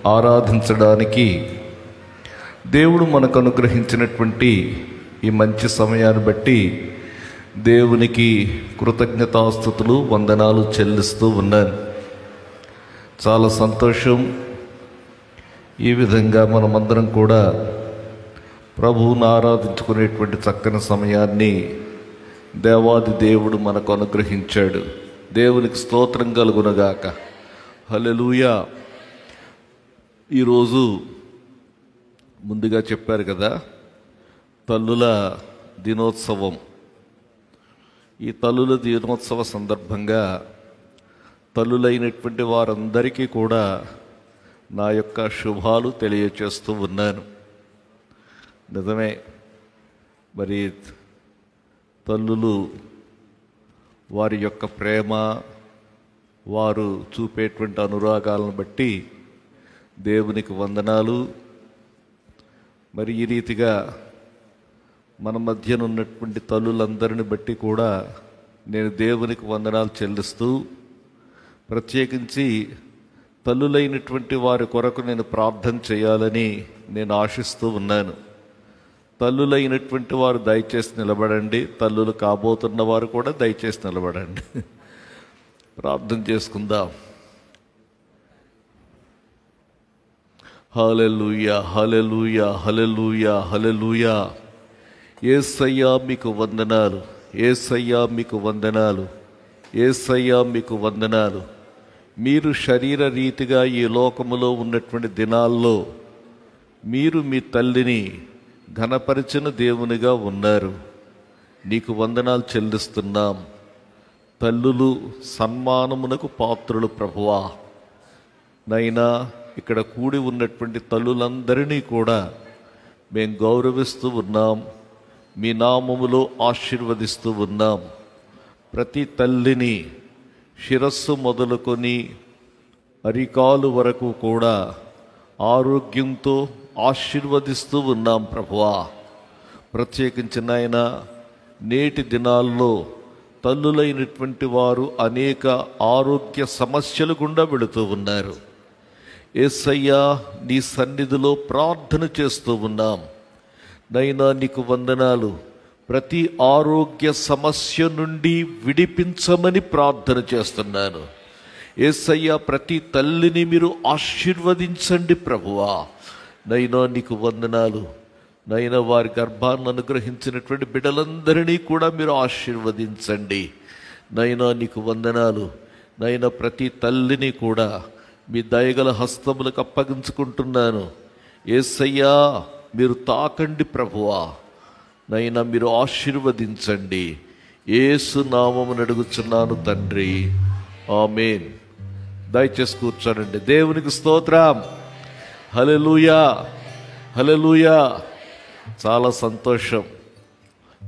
ఆరాధించడానికి దేవుడు మనకు అనుగ్రహించినటువంటి ఈ మంచి సమయాన్ని బట్టి దేవునికి కృతజ్ఞతాస్తుతులు వందనాలు చెల్లిస్తూ ఉన్నాను. చాలా సంతోషం. ఈ విధంగా మనమందరం కూడా ప్రభువును ఆరాధించుకునేటువంటి చక్కని సమయాన్ని దేవాది దేవుడు మనకు అనుగ్రహించాడు. దేవునికి స్తోత్రం కలుగునగాక. హల్లెలూయా. ఈరోజు ముందుగా చెప్పారు కదా, తల్లుల దినోత్సవం. ఈ తల్లుల దినోత్సవ సందర్భంగా తల్లులైనటువంటి వారందరికీ కూడా నా యొక్క శుభాలు తెలియచేస్తూ ఉన్నాను. నిజమే, మరి తల్లులు వారి యొక్క ప్రేమ, వారు చూపేటువంటి అనురాగాలను బట్టి దేవునికి వందనాలు. మరి ఈ రీతిగా మన మధ్యన ఉన్నటువంటి తల్లులందరిని బట్టి కూడా నేను దేవునికి వందనాలు చెల్లిస్తూ, ప్రత్యేకించి తల్లులైనటువంటి వారి కొరకు నేను ప్రార్థన చేయాలని నేను ఆశిస్తూ ఉన్నాను. తల్లులైనటువంటి వారు దయచేసి నిలబడండి, తల్లులు కాబోతున్న వారు కూడా దయచేసి నిలబడండి. ప్రార్థన చేసుకుందాం. హల్లెలూయా, హల్లెలూయా, హల్లెలూయా, హల్లెలూయా. యేసయ్యా మీకు వందనాలు, యేసయ్యా మీకు వందనాలు, యేసయ్యా మీకు వందనాలు. మీరు శరీర రీతిగా ఈ లోకములో ఉన్నటువంటి దినాల్లో మీరు మీ తల్లిని ఘనపరిచిన దేవునిగా ఉన్నారు. నీకు వందనాలు చెల్లిస్తున్నాం. తల్లులు సన్మానమునకు పాత్రులు ప్రభువా. నైనా ఇక్కడ కూడి ఉన్నటువంటి తల్లులందరినీ కూడా మేము గౌరవిస్తూ ఉన్నాం, మీ నామములో ఆశీర్వదిస్తూ ఉన్నాం. ప్రతి తల్లిని శిరస్సు మొదలుకొని అరికాలు వరకు కూడా ఆరోగ్యంతో ఆశీర్వదిస్తూ ఉన్నాం ప్రభువా. ప్రత్యేకించి నాయనా, నేటి దినాల్లో తల్లులైనటువంటి వారు అనేక ఆరోగ్య సమస్యలు గుండా వెళుతూ ఉన్నారు. యేసయ్యా, నీ సన్నిధిలో ప్రార్థన చేస్తూ ఉన్నాం. నైనా నీకు వందనాలు. ప్రతి ఆరోగ్య సమస్య నుండి విడిపించమని ప్రార్థన చేస్తున్నాను. యేసయ్యా, ప్రతి తల్లిని మీరు ఆశీర్వదించండి ప్రభువా. నైనా నీకు వందనాలు. నైనా వారి గర్భాన్ని అనుగ్రహించినటువంటి బిడ్డలందరినీ కూడా మీరు ఆశీర్వదించండి. నైనా నీకు వందనాలు. నైనా ప్రతి తల్లిని కూడా మీ దయగల హస్తములకు అప్పగించుకుంటున్నాను. యేసయ్యా, మీరు తాకండి ప్రభువా. నైనా మీరు ఆశీర్వదించండి. యేసు నామమున అడుగుచున్నాను తండ్రి, ఆమేన్. దయచేసి కూర్చోనండి. దేవునికి స్తోత్రం. హల్లెలూయా, హల్లెలూయా. చాలా సంతోషం.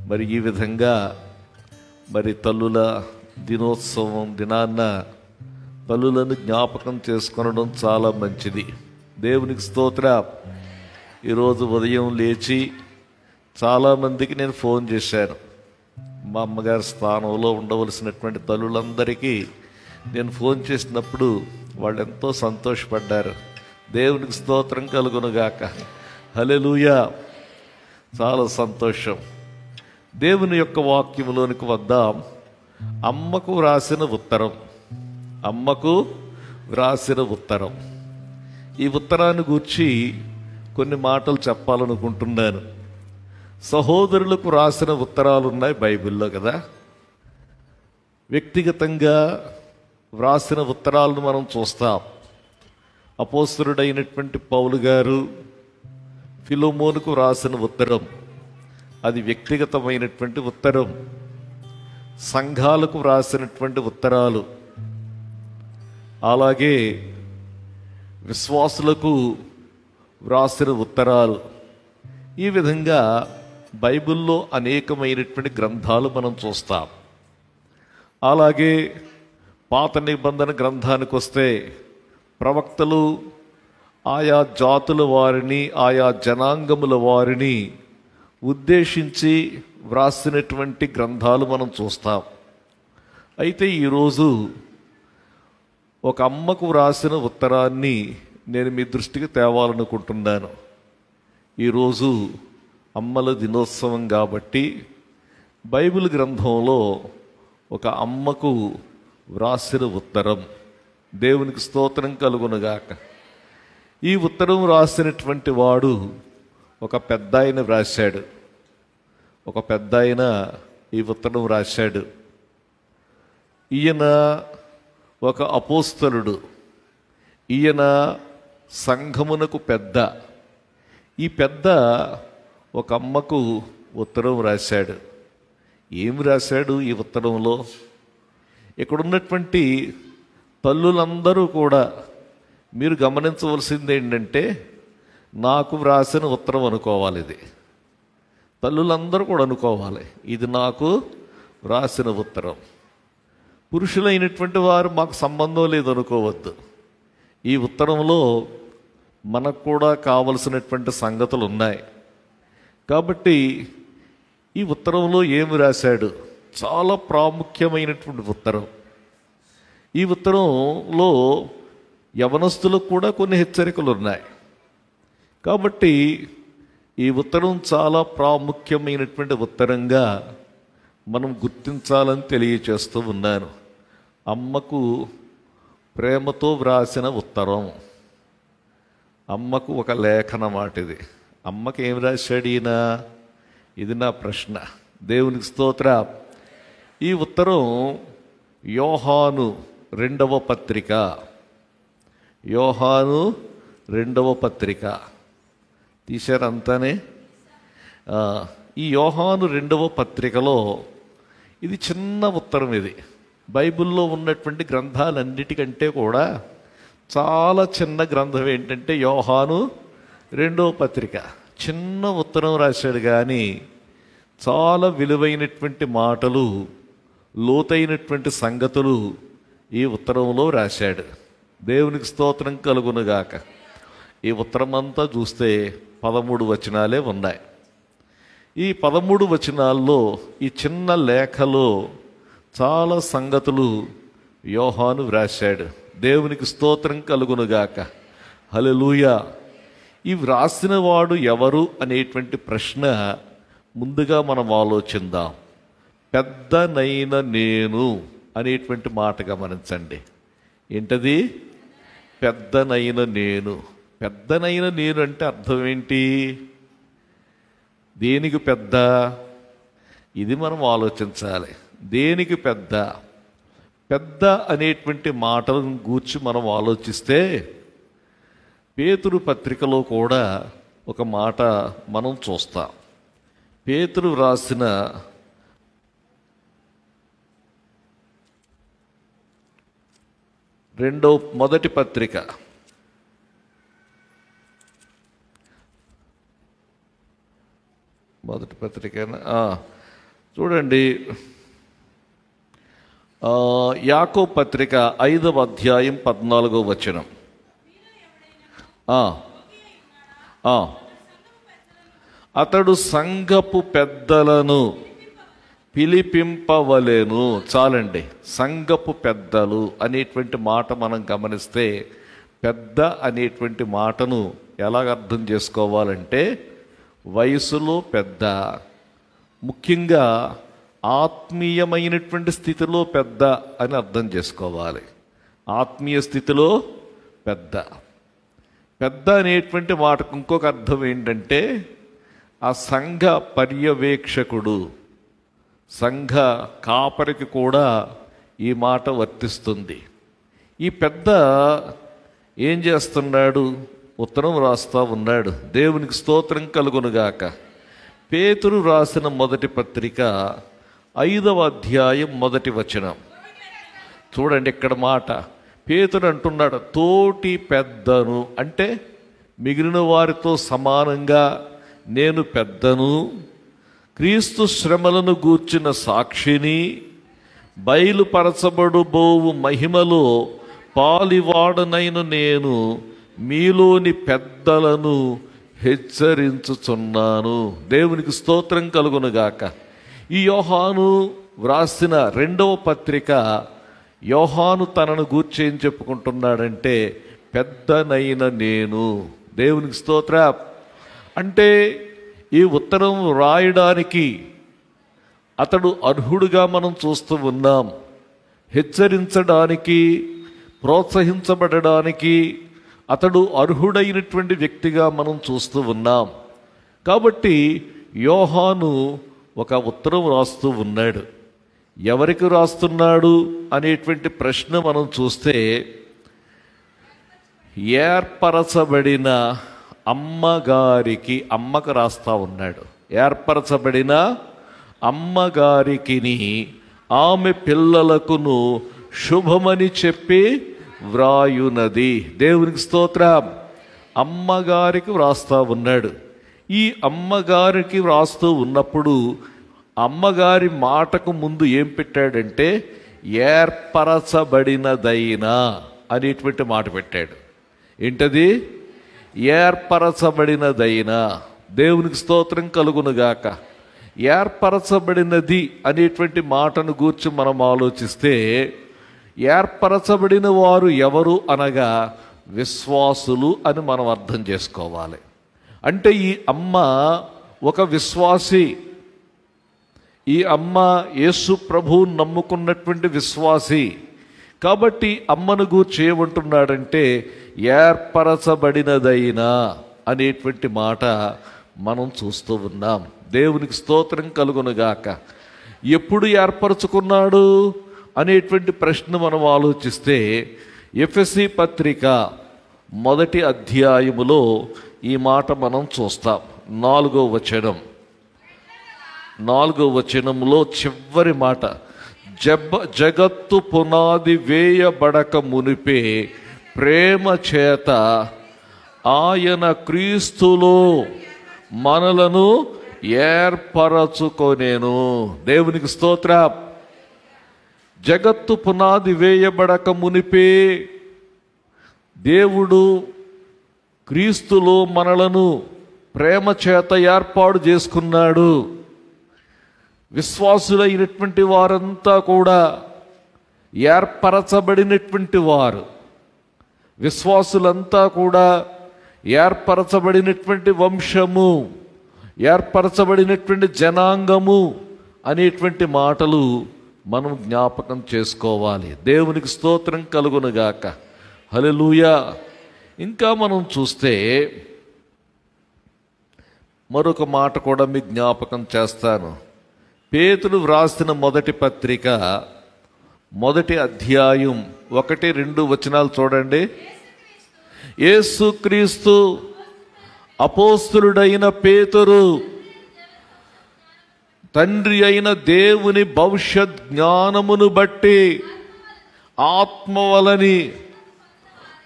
మరి ఈ విధంగా మరి తల్లుల దినోత్సవం దినాన్న తల్లులను జ్ఞాపకం చేసుకొనడం చాలా మంచిది. దేవునికి స్తోత్రం. ఈరోజు ఉదయం లేచి చాలామందికి నేను ఫోన్ చేశాను. మా అమ్మగారి స్థానంలో ఉండవలసినటువంటి తల్లులందరికీ నేను ఫోన్ చేసినప్పుడు వాళ్ళు ఎంతో సంతోషపడ్డారు. దేవునికి స్తోత్రం కలుగునుగాక. హల్లెలూయా. చాలా సంతోషం. దేవుని యొక్క వాక్యములోనికి వద్దాం. అమ్మకు వ్రాసిన ఉత్తరం. అమ్మకు వ్రాసిన ఉత్తరం. ఈ ఉత్తరాన్ని గూర్చి కొన్ని మాటలు చెప్పాలనుకుంటున్నాను. సహోదరులకు రాసిన ఉత్తరాలు ఉన్నాయి బైబిల్లో కదా. వ్యక్తిగతంగా వ్రాసిన ఉత్తరాలను మనం చూస్తాం. అపోస్తలుడైనటువంటి పౌలు గారు ఫిలోమోనుకు రాసిన ఉత్తరం, అది వ్యక్తిగతమైనటువంటి ఉత్తరం. సంఘాలకు వ్రాసినటువంటి ఉత్తరాలు, అలాగే విశ్వాసులకు వ్రాసిన ఉత్తరాలు. ఈ విధంగా బైబిల్లో అనేకమైనటువంటి గ్రంథాలు మనం చూస్తాం. అలాగే పాత నిబంధన గ్రంథానికి వస్తే ప్రవక్తలు ఆయా జాతుల వారిని, ఆయా జనాంగముల వారిని ఉద్దేశించి వ్రాసినటువంటి గ్రంథాలు మనం చూస్తాం. అయితే ఈరోజు ఒక అమ్మకు వ్రాసిన ఉత్తరాన్ని నేను మీ దృష్టికి తేవాలనుకుంటున్నాను. ఈరోజు అమ్మల దినోత్సవం కాబట్టి బైబిల్ గ్రంథంలో ఒక అమ్మకు వ్రాసిన ఉత్తరం, దేవునికి స్తోత్రం కలుగునుగాక. ఈ ఉత్తరం రాసినటువంటి వాడు ఒక పెద్ద ఆయన వ్రాశాడు. ఒక పెద్ద ఆయన ఈ ఉత్తరం రాశాడు. ఈయన ఒక అపోస్తలుడు. ఈయన సంఘమునకు పెద్ద. ఈ పెద్ద ఒక అమ్మకు ఉత్తరం రాశాడు. ఏం రాశాడు ఈ ఉత్తరంలో? ఇక్కడున్నటువంటి తల్లులందరూ కూడా మీరు గమనించవలసింది ఏంటంటే, నాకు వ్రాసిన ఉత్తరం అనుకోవాలి. ఇది తల్లులందరూ కూడా అనుకోవాలి, ఇది నాకు వ్రాసిన ఉత్తరం. పురుషులైనటువంటి వారు మాకు సంబంధం లేదు అనుకోవద్దు. ఈ ఉత్తరంలో మనకు కూడా కావలసినటువంటి సంగతులు ఉన్నాయి. కాబట్టి ఈ ఉత్తరంలో ఏమి రాశాడు? చాలా ప్రాముఖ్యమైనటువంటి ఉత్తరం. ఈ ఉత్తరంలో యవనస్తులకు కూడా కొన్ని హెచ్చరికలు ఉన్నాయి. కాబట్టి ఈ ఉత్తరం చాలా ప్రాముఖ్యమైనటువంటి ఉత్తరంగా మనం గుర్తించాలని తెలియచేస్తూ ఉన్నాను. అమ్మకు ప్రేమతో వ్రాసిన ఉత్తరం. అమ్మకు ఒక లేఖన మాట ఇది. అమ్మకి ఏం రాశాడు ఈయన? ఇది నా ప్రశ్న. దేవునికి స్తోత్రం. ఈ ఉత్తరం యోహాను 2వ పత్రిక. యోహాను 2వ పత్రిక తీశారంతానే. ఈ యోహాను 2వ పత్రికలో ఇది చిన్న ఉత్తరం. ఇది బైబిల్లో ఉన్నటువంటి గ్రంథాలన్నిటికంటే కూడా చాలా చిన్న గ్రంథం ఏంటంటే యోహాను 2వ పత్రిక. చిన్న ఉత్తరం రాశాడు, కానీ చాలా విలువైనటువంటి మాటలు, లోతైనటువంటి సంగతులు ఈ ఉత్తరంలో రాశాడు. దేవునికి స్తోత్రం కలుగునుగాక. ఈ ఉత్తరం అంతా చూస్తే 13 వచనాలే ఉన్నాయి. ఈ 13 వచనాల్లో ఈ చిన్న లేఖలో చాలా సంగతులు యోహాను వ్రాశాడు. దేవునికి స్తోత్రం కలుగునుగాక. హల్లెలూయా. ఈ వ్రాసిన వాడు ఎవరు అనేటువంటి ప్రశ్న ముందుగా మనం ఆలోచిద్దాం. పెద్దనైన నేను అనేటువంటి మాట గమనించండి. ఏంటది? పెద్దనైన నేను. పెద్దనైన నేను అంటే అర్థం ఏంటి? దేనికి పెద్ద? ఇది మనం ఆలోచించాలి. దేనికి పెద్ద? పెద్ద అనేటువంటి మాటలను గూర్చి మనం ఆలోచిస్తే పేతురు పత్రికలో కూడా ఒక మాట మనం చూస్తాం. పేతురు రాసిన మొదటి పత్రిక, మొదటి పత్రిక చూడండి. యాకోబు పత్రిక 5వ అధ్యాయం 14వ వచనం. అతడు సంఘపు పెద్దలను పిలిపింపవలెను. చాలండి. సంఘపు పెద్దలు అనేటువంటి మాట మనం గమనిస్తే, పెద్ద అనేటువంటి మాటను ఎలాగ అర్థం చేసుకోవాలంటే, వయసులో పెద్ద, ముఖ్యంగా ఆత్మీయమైనటువంటి స్థితిలో పెద్ద అని అర్థం చేసుకోవాలి. ఆత్మీయ స్థితిలో పెద్ద. పెద్ద అనేటువంటి మాటకు ఇంకొక అర్థం ఏంటంటే, ఆ సంఘ పర్యవేక్షకుడు, సంఘ కాపరికి కూడా ఈ మాట వర్తిస్తుంది. ఈ పెద్ద ఏం చేస్తున్నాడు? ఉత్తరం రాస్తా ఉన్నాడు. దేవునికి స్తోత్రం కలుగునుగాక. పేతురు రాసిన మొదటి పత్రిక 5వ అధ్యాయం 1వ వచనం చూడండి. ఇక్కడ మాట పేతురు అంటున్నాడు, తోటి పెద్దను అంటే మిగిలిన వారితో సమానంగా నేను పెద్దను, క్రీస్తు శ్రమలను గూర్చిన సాక్షిని, బయలుపరచబడుబోవు మహిమలో పాలివాడనైన నేను మీలోని పెద్దలను హెచ్చరించుచున్నాను. దేవునికి స్తోత్రం కలుగునుగాక. ఈ యోహాను వ్రాసిన 2వ పత్రిక, యోహాను తనను గూర్చి ఏం చెప్పుకుంటున్నాడంటే, పెద్దనైన నేను. దేవునికి స్తోత్రం. అంటే ఈ ఉత్తరం రాయడానికి అతడు అర్హుడుగా మనం చూస్తూ ఉన్నాం. హెచ్చరించడానికి, ప్రోత్సహించబడడానికి అతడు అర్హుడైనటువంటి వ్యక్తిగా మనం చూస్తూ ఉన్నాం. కాబట్టి యోహాను ఒక ఉత్తరం రాస్తూ ఉన్నాడు. ఎవరికి రాస్తున్నాడు అనేటువంటి ప్రశ్న మనం చూస్తే, ఏర్పరచబడిన అమ్మగారికి, అమ్మకు రాస్తా ఉన్నాడు. ఏర్పరచబడిన అమ్మగారికిని ఆమె పిల్లలకును శుభమని చెప్పి వ్రాయునది. దేవునికి స్తోత్రం. అమ్మగారికి వ్రాస్తా ఉన్నాడు. ఈ అమ్మగారికి వ్రాస్తూ ఉన్నప్పుడు అమ్మగారి మాటకు ముందు ఏం పెట్టాడంటే ఏర్పరచబడినదైనా అనేటువంటి మాట పెట్టాడు. ఏంటది? ఏర్పరచబడినదైనా. దేవునికి స్తోత్రం కలుగునుగాక. ఏర్పరచబడినది అనేటువంటి మాటను గూర్చి మనం ఆలోచిస్తే, ఏర్పరచబడిన వారు ఎవరు అనగా విశ్వాసులు అని మనం అర్థం చేసుకోవాలి. అంటే ఈ అమ్మ ఒక విశ్వాసి. ఈ అమ్మ యేసు ప్రభువు నమ్ముకున్నటువంటి విశ్వాసి. కాబట్టి అమ్మను గూర్చి ఏమంటున్నాడంటే ఏర్పరచబడినదైనా అనేటువంటి మాట మనం చూస్తూ ఉన్నాం. దేవునికి స్తోత్రం కలుగునుగాక. ఎప్పుడు ఏర్పరచుకున్నాడు అనేటువంటి ప్రశ్న మనం ఆలోచిస్తే, ఎఫెసీ పత్రిక 1వ అధ్యాయములో ఈ మాట మనం చూస్తాం. 4వ వచనంలో చివరి మాట, జగత్తు పునాది వేయబడక మునిపే ప్రేమ చేత ఆయన క్రీస్తులో మనలను ఏర్పరచుకొనేను. దేవునికి స్తోత్రం. జగత్తు పునాది వేయబడక మునిపే దేవుడు క్రీస్తులో మనలను ప్రేమ చేత ఏర్పాటు చేసుకున్నాడు. విశ్వాసులైనటువంటి వారంతా కూడా ఏర్పరచబడినటువంటి వారు. విశ్వాసులంతా కూడా ఏర్పరచబడినటువంటి వంశము, ఏర్పరచబడినటువంటి జనాంగము అనేటువంటి మాటలు మనం జ్ఞాపకం చేసుకోవాలి. దేవునికి స్తోత్రం కలుగునుగాక. హల్లెలూయా. ఇంకా మనం చూస్తే మరొక మాట కూడా మీకు జ్ఞాపకం చేస్తాను. పేతురు వ్రాసిన మొదటి పత్రిక 1వ అధ్యాయం 1-2 వచనాలు చూడండి. యేసుక్రీస్తు అపోస్తలుడైన పేతురు తండ్రి అయిన దేవుని భవిష్యత్ జ్ఞానమును బట్టి ఆత్మ వలని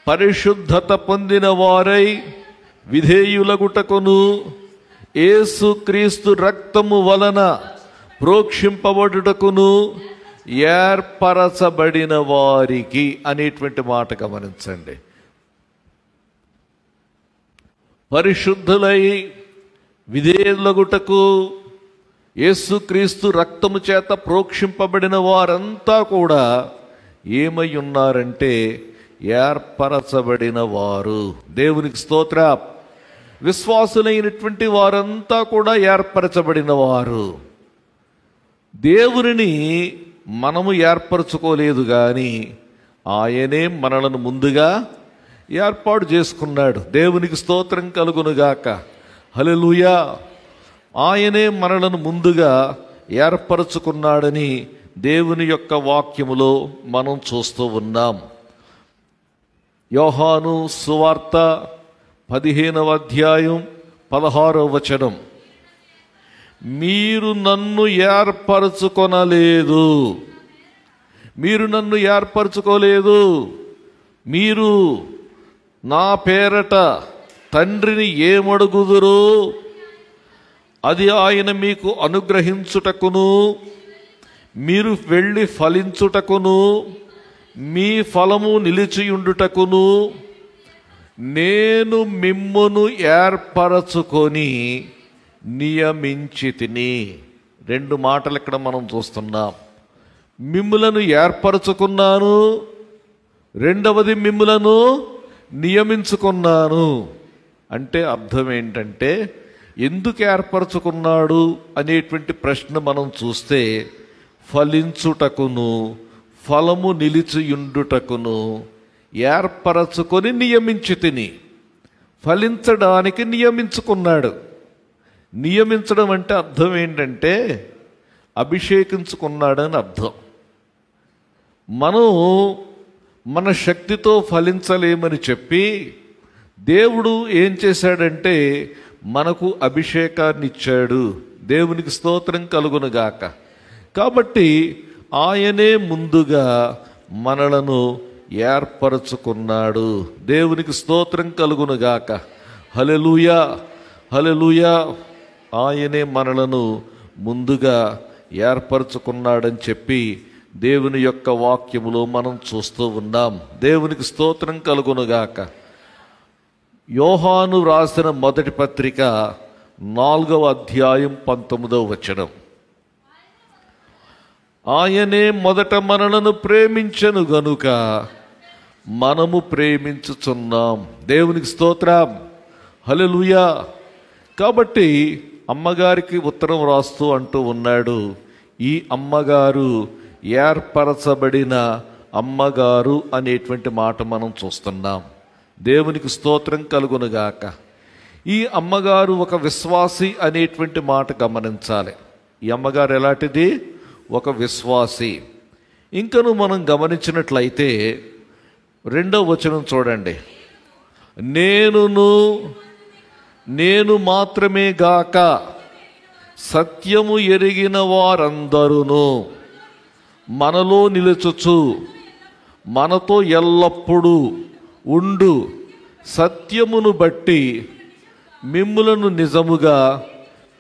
పరిశుద్ధత పొందిన వారై విధేయులగుటకును యేసుక్రీస్తు రక్తము వలన ప్రోక్షింపబడుటకును ఏర్పరచబడిన వారికి అనేటువంటి మాట గమనించండి. పరిశుద్ధులై విధేయులగుటకు యేసుక్రీస్తు రక్తము చేత ప్రోక్షింపబడిన వారంతా కూడా ఏమై ఉన్నారంటే ఏర్పరచబడిన వారు. దేవునికి స్తోత్రం. విశ్వాసులైనటువంటి వారంతా కూడా ఏర్పరచబడిన వారు. దేవునిని మనము ఏర్పరచుకోలేదు, కానీ ఆయనే మనలను ముందుగా ఏర్పాటు చేసుకున్నాడు. దేవునికి స్తోత్రం కలుగునుగాక. హల్లెలూయా. ఆయనే మనలను ముందుగా ఏర్పరచుకున్నాడని దేవుని యొక్క వాక్యములో మనం చూస్తూ ఉన్నాం. యోహాను సువార్త 15వ అధ్యాయం 16వ వచనం, మీరు నన్ను ఏర్పరచుకొనలేదు, మీరు నన్ను ఏర్పరచుకోలేదు, మీరు నా పేరట తండ్రిని ఏమడుగుదురు అది ఆయన మీకు అనుగ్రహించుటకును, మీరు వెళ్ళి ఫలించుటకును, మీ ఫలము నిలిచియుండుటకును నేను మిమ్మును ఏర్పరచుకొని నియమించితిని. 2 మాటలు ఇక్కడ మనం చూస్తున్నాం. మిమ్ములను ఏర్పరచుకున్నాను, రెండవది మిమ్ములను నియమించుకున్నాను అంటే అర్థం ఏంటంటే, ఎందుకు ఏర్పరచుకున్నాడు అనేటువంటి ప్రశ్న మనం చూస్తే, ఫలించుటకును ఫలము నిలిచియుండుటకును ఏర్పరచుకొని నియమించితిని. ఫలించడానికి నియమించుకున్నాడు. నియమించడం అంటే అర్థం ఏంటంటే అభిషేకించుకున్నాడని అర్థం. మనం మన శక్తితో ఫలించలేమని చెప్పి దేవుడు ఏం చేశాడంటే మనకు అభిషేకాన్ని ఇచ్చాడు. దేవునికి స్తోత్రం కలుగునుగాక. కాబట్టి ఆయనే ముందుగా మనలను ఏర్పరచుకున్నాడు. దేవునికి స్తోత్రం కలుగునుగాక. హల్లెలూయా, హల్లెలూయా. ఆయనే మనలను ముందుగా ఏర్పరచుకున్నాడని చెప్పి దేవుని యొక్క వాక్యములో మనం చూస్తూ ఉన్నాం. దేవునికి స్తోత్రం కలుగునుగాక. యోహాను రాసిన మొదటి పత్రిక 4వ అధ్యాయం 19వ వచనం. ఆయనే మొదట మనలను ప్రేమించెను గనుక మనము ప్రేమించుచున్నాం. దేవునికి స్తోత్రం, హల్లెలూయా. కాబట్టి అమ్మగారికి ఉత్తరం రాస్తూ అంటూ ఉన్నాడు, ఈ అమ్మగారు ఏర్పరచబడిన అమ్మగారు అనేటువంటి మాట మనం చూస్తున్నాం. దేవునికి స్తోత్రం కలుగునుగాక. ఈ అమ్మగారు ఒక విశ్వాసి అనేటువంటి మాట గమనించాలి. ఈ అమ్మగారు ఎలాంటిది? ఒక విశ్వాసి. ఇంకను మనం గమనించినట్లయితే 2వ వచనం చూడండి. నేను మాత్రమే గాక సత్యము ఎరిగిన వారందరూ మనలో నిలుచుచు మనతో ఎల్లప్పుడూ ఉండు సత్యమును బట్టి మిమ్ములను నిజముగా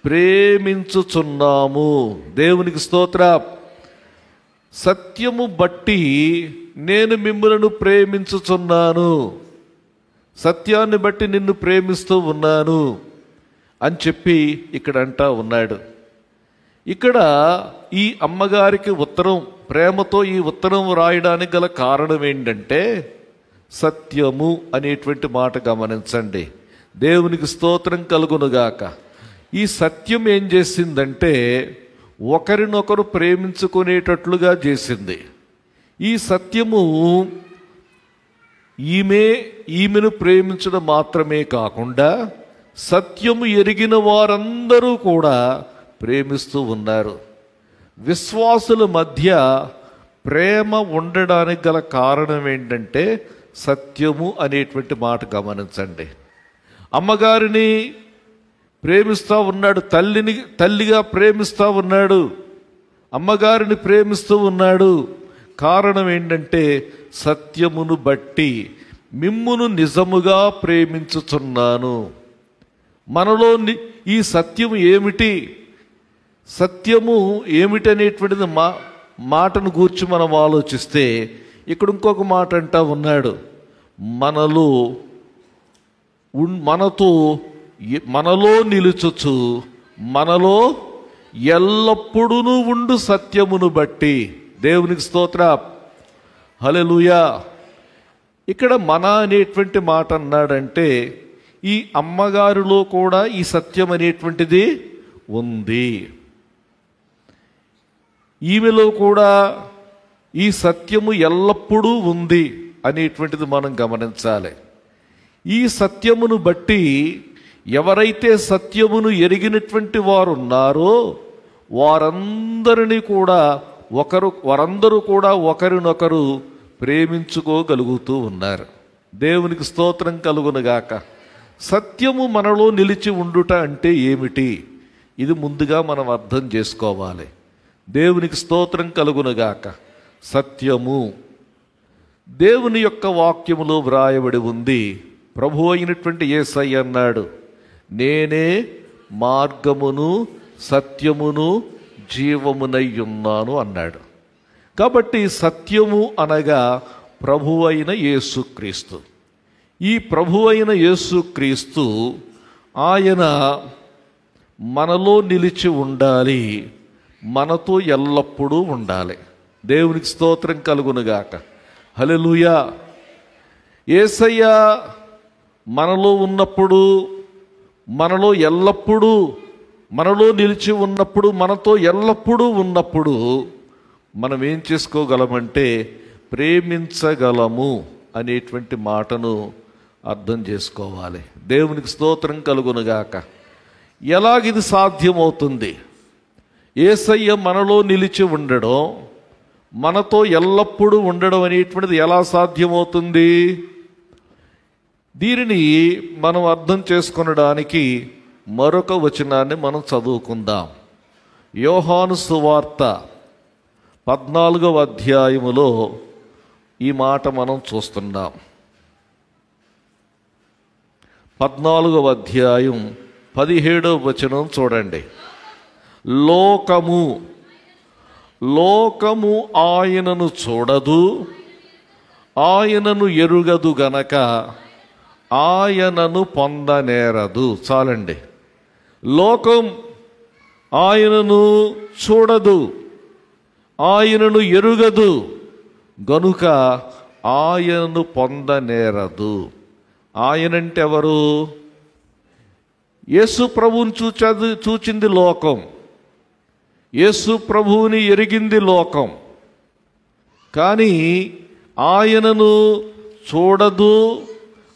ప్రేమించుచున్నాము. దేవునికి స్తోత్రం. సత్యము బట్టి నేను మిమ్ములను ప్రేమించుచున్నాను, సత్యాన్ని బట్టి నిన్ను ప్రేమిస్తూ ఉన్నాను అని చెప్పి ఇక్కడ అంటా ఉన్నాడు. ఇక్కడ ఈ అమ్మగారికి ఉత్తరం, ప్రేమతో ఈ ఉత్తరం రాయడానికి గల కారణం ఏంటంటే సత్యము అనేటువంటి మాట గమనించండి. దేవునికి స్తోత్రం కలుగునుగాక. ఈ సత్యం ఏం చేసిందంటే ఒకరినొకరు ప్రేమించుకునేటట్లుగా చేసింది. ఈ సత్యము ఈమెను ప్రేమించడం మాత్రమే కాకుండా సత్యము ఎరిగిన వారందరూ కూడా ప్రేమిస్తూ ఉన్నారు. విశ్వాసుల మధ్య ప్రేమ ఉండడానికి గల కారణం ఏంటంటే సత్యము అనేటువంటి మాట గమనించండి. అమ్మగారిని ప్రేమిస్తూ ఉన్నాడు, తల్లిగా ప్రేమిస్తూ ఉన్నాడు, అమ్మగారిని ప్రేమిస్తూ ఉన్నాడు. కారణం ఏంటంటే సత్యమును బట్టి మిమ్మును నిజముగా ప్రేమించుచున్నాను. మనలో ఈ సత్యము ఏమిటి, సత్యము ఏమిటనేటువంటిది మాటను గూర్చి మనం ఆలోచిస్తే ఇక్కడ ఇంకొక మాట అంటా ఉన్నాడు. మనలో నిలుచుచు మనలో ఎల్లప్పుడూ ఉండు సత్యమును బట్టి. దేవునికి స్తోత్రం, హల్లెలూయా. ఇక్కడ మన అనేటువంటి మాట అన్నాడంటే ఈ అమ్మగారిలో కూడా ఈ సత్యం అనేటువంటిది ఉంది. ఈమెలో కూడా ఈ సత్యము ఎల్లప్పుడూ ఉంది అనేటువంటిది మనం గమనించాలి. ఈ సత్యమును బట్టి ఎవరైతే సత్యమును ఎరిగినటువంటి వారు ఉన్నారో వారందరూ కూడా ఒకరినొకరు ప్రేమించుకోగలుగుతూ ఉన్నారు. దేవునికి స్తోత్రం కలుగునుగాక. సత్యము మనలో నిలిచి ఉండుట అంటే ఏమిటి? ఇది ముందుగా మనం అర్థం చేసుకోవాలి. దేవునికి స్తోత్రం కలుగునుగాక. సత్యము దేవుని యొక్క వాక్యములో వ్రాయబడి ఉంది. ప్రభు అయినటువంటి యేసయ్య అన్నాడు, నేనే మార్గమును సత్యమును జీవమునై ఉన్నాను అన్నాడు. కాబట్టి సత్యము అనగా ప్రభు అయిన యేసుక్రీస్తు. ఈ ప్రభు అయిన యేసుక్రీస్తు ఆయన మనలో నిలిచి ఉండాలి, మనతో ఎల్లప్పుడూ ఉండాలి. దేవునికి స్తోత్రం కలుగునుగాక. హల్లెలూయా. యేసయ్య మనలో ఉన్నప్పుడు, మనలో ఎల్లప్పుడూ, మనలో నిలిచి ఉన్నప్పుడు, మనతో ఎల్లప్పుడూ ఉన్నప్పుడు మనం ఏం చేసుకోగలమంటే ప్రేమించగలము అనేటువంటి మాటను అర్థం చేసుకోవాలి. దేవునికి స్తోత్రం కలుగునుగాక. ఎలాగిది సాధ్యమవుతుంది? యేసయ్య మనలో నిలిచి ఉండడం, మనతో ఎల్లప్పుడూ ఉండడం అనేటువంటిది ఎలా సాధ్యమవుతుంది? దీనిని మనం అర్థం చేసుకొనడానికి మరొక వచనాన్ని మనం చదువుకుందాం. యోహాను సువార్త 14వ అధ్యాయములో ఈ మాట మనం చూస్తున్నాం. 14వ అధ్యాయం 17వ వచనం చూడండి. లోకము ఆయనను చూడదు, ఆయనను ఎరుగదు గనక ఆయనను పొందనేరదు. చాలండి. లోకం ఆయనను చూడదు, ఆయనను ఎరుగదు గనుక ఆయనను పొందనేరదు. ఆయనంటే ఎవరు? యేసు ప్రభువుని చూచింది లోకం, యేసు ప్రభువుని ఎరిగింది లోకం. కానీ ఆయనను చూడదు,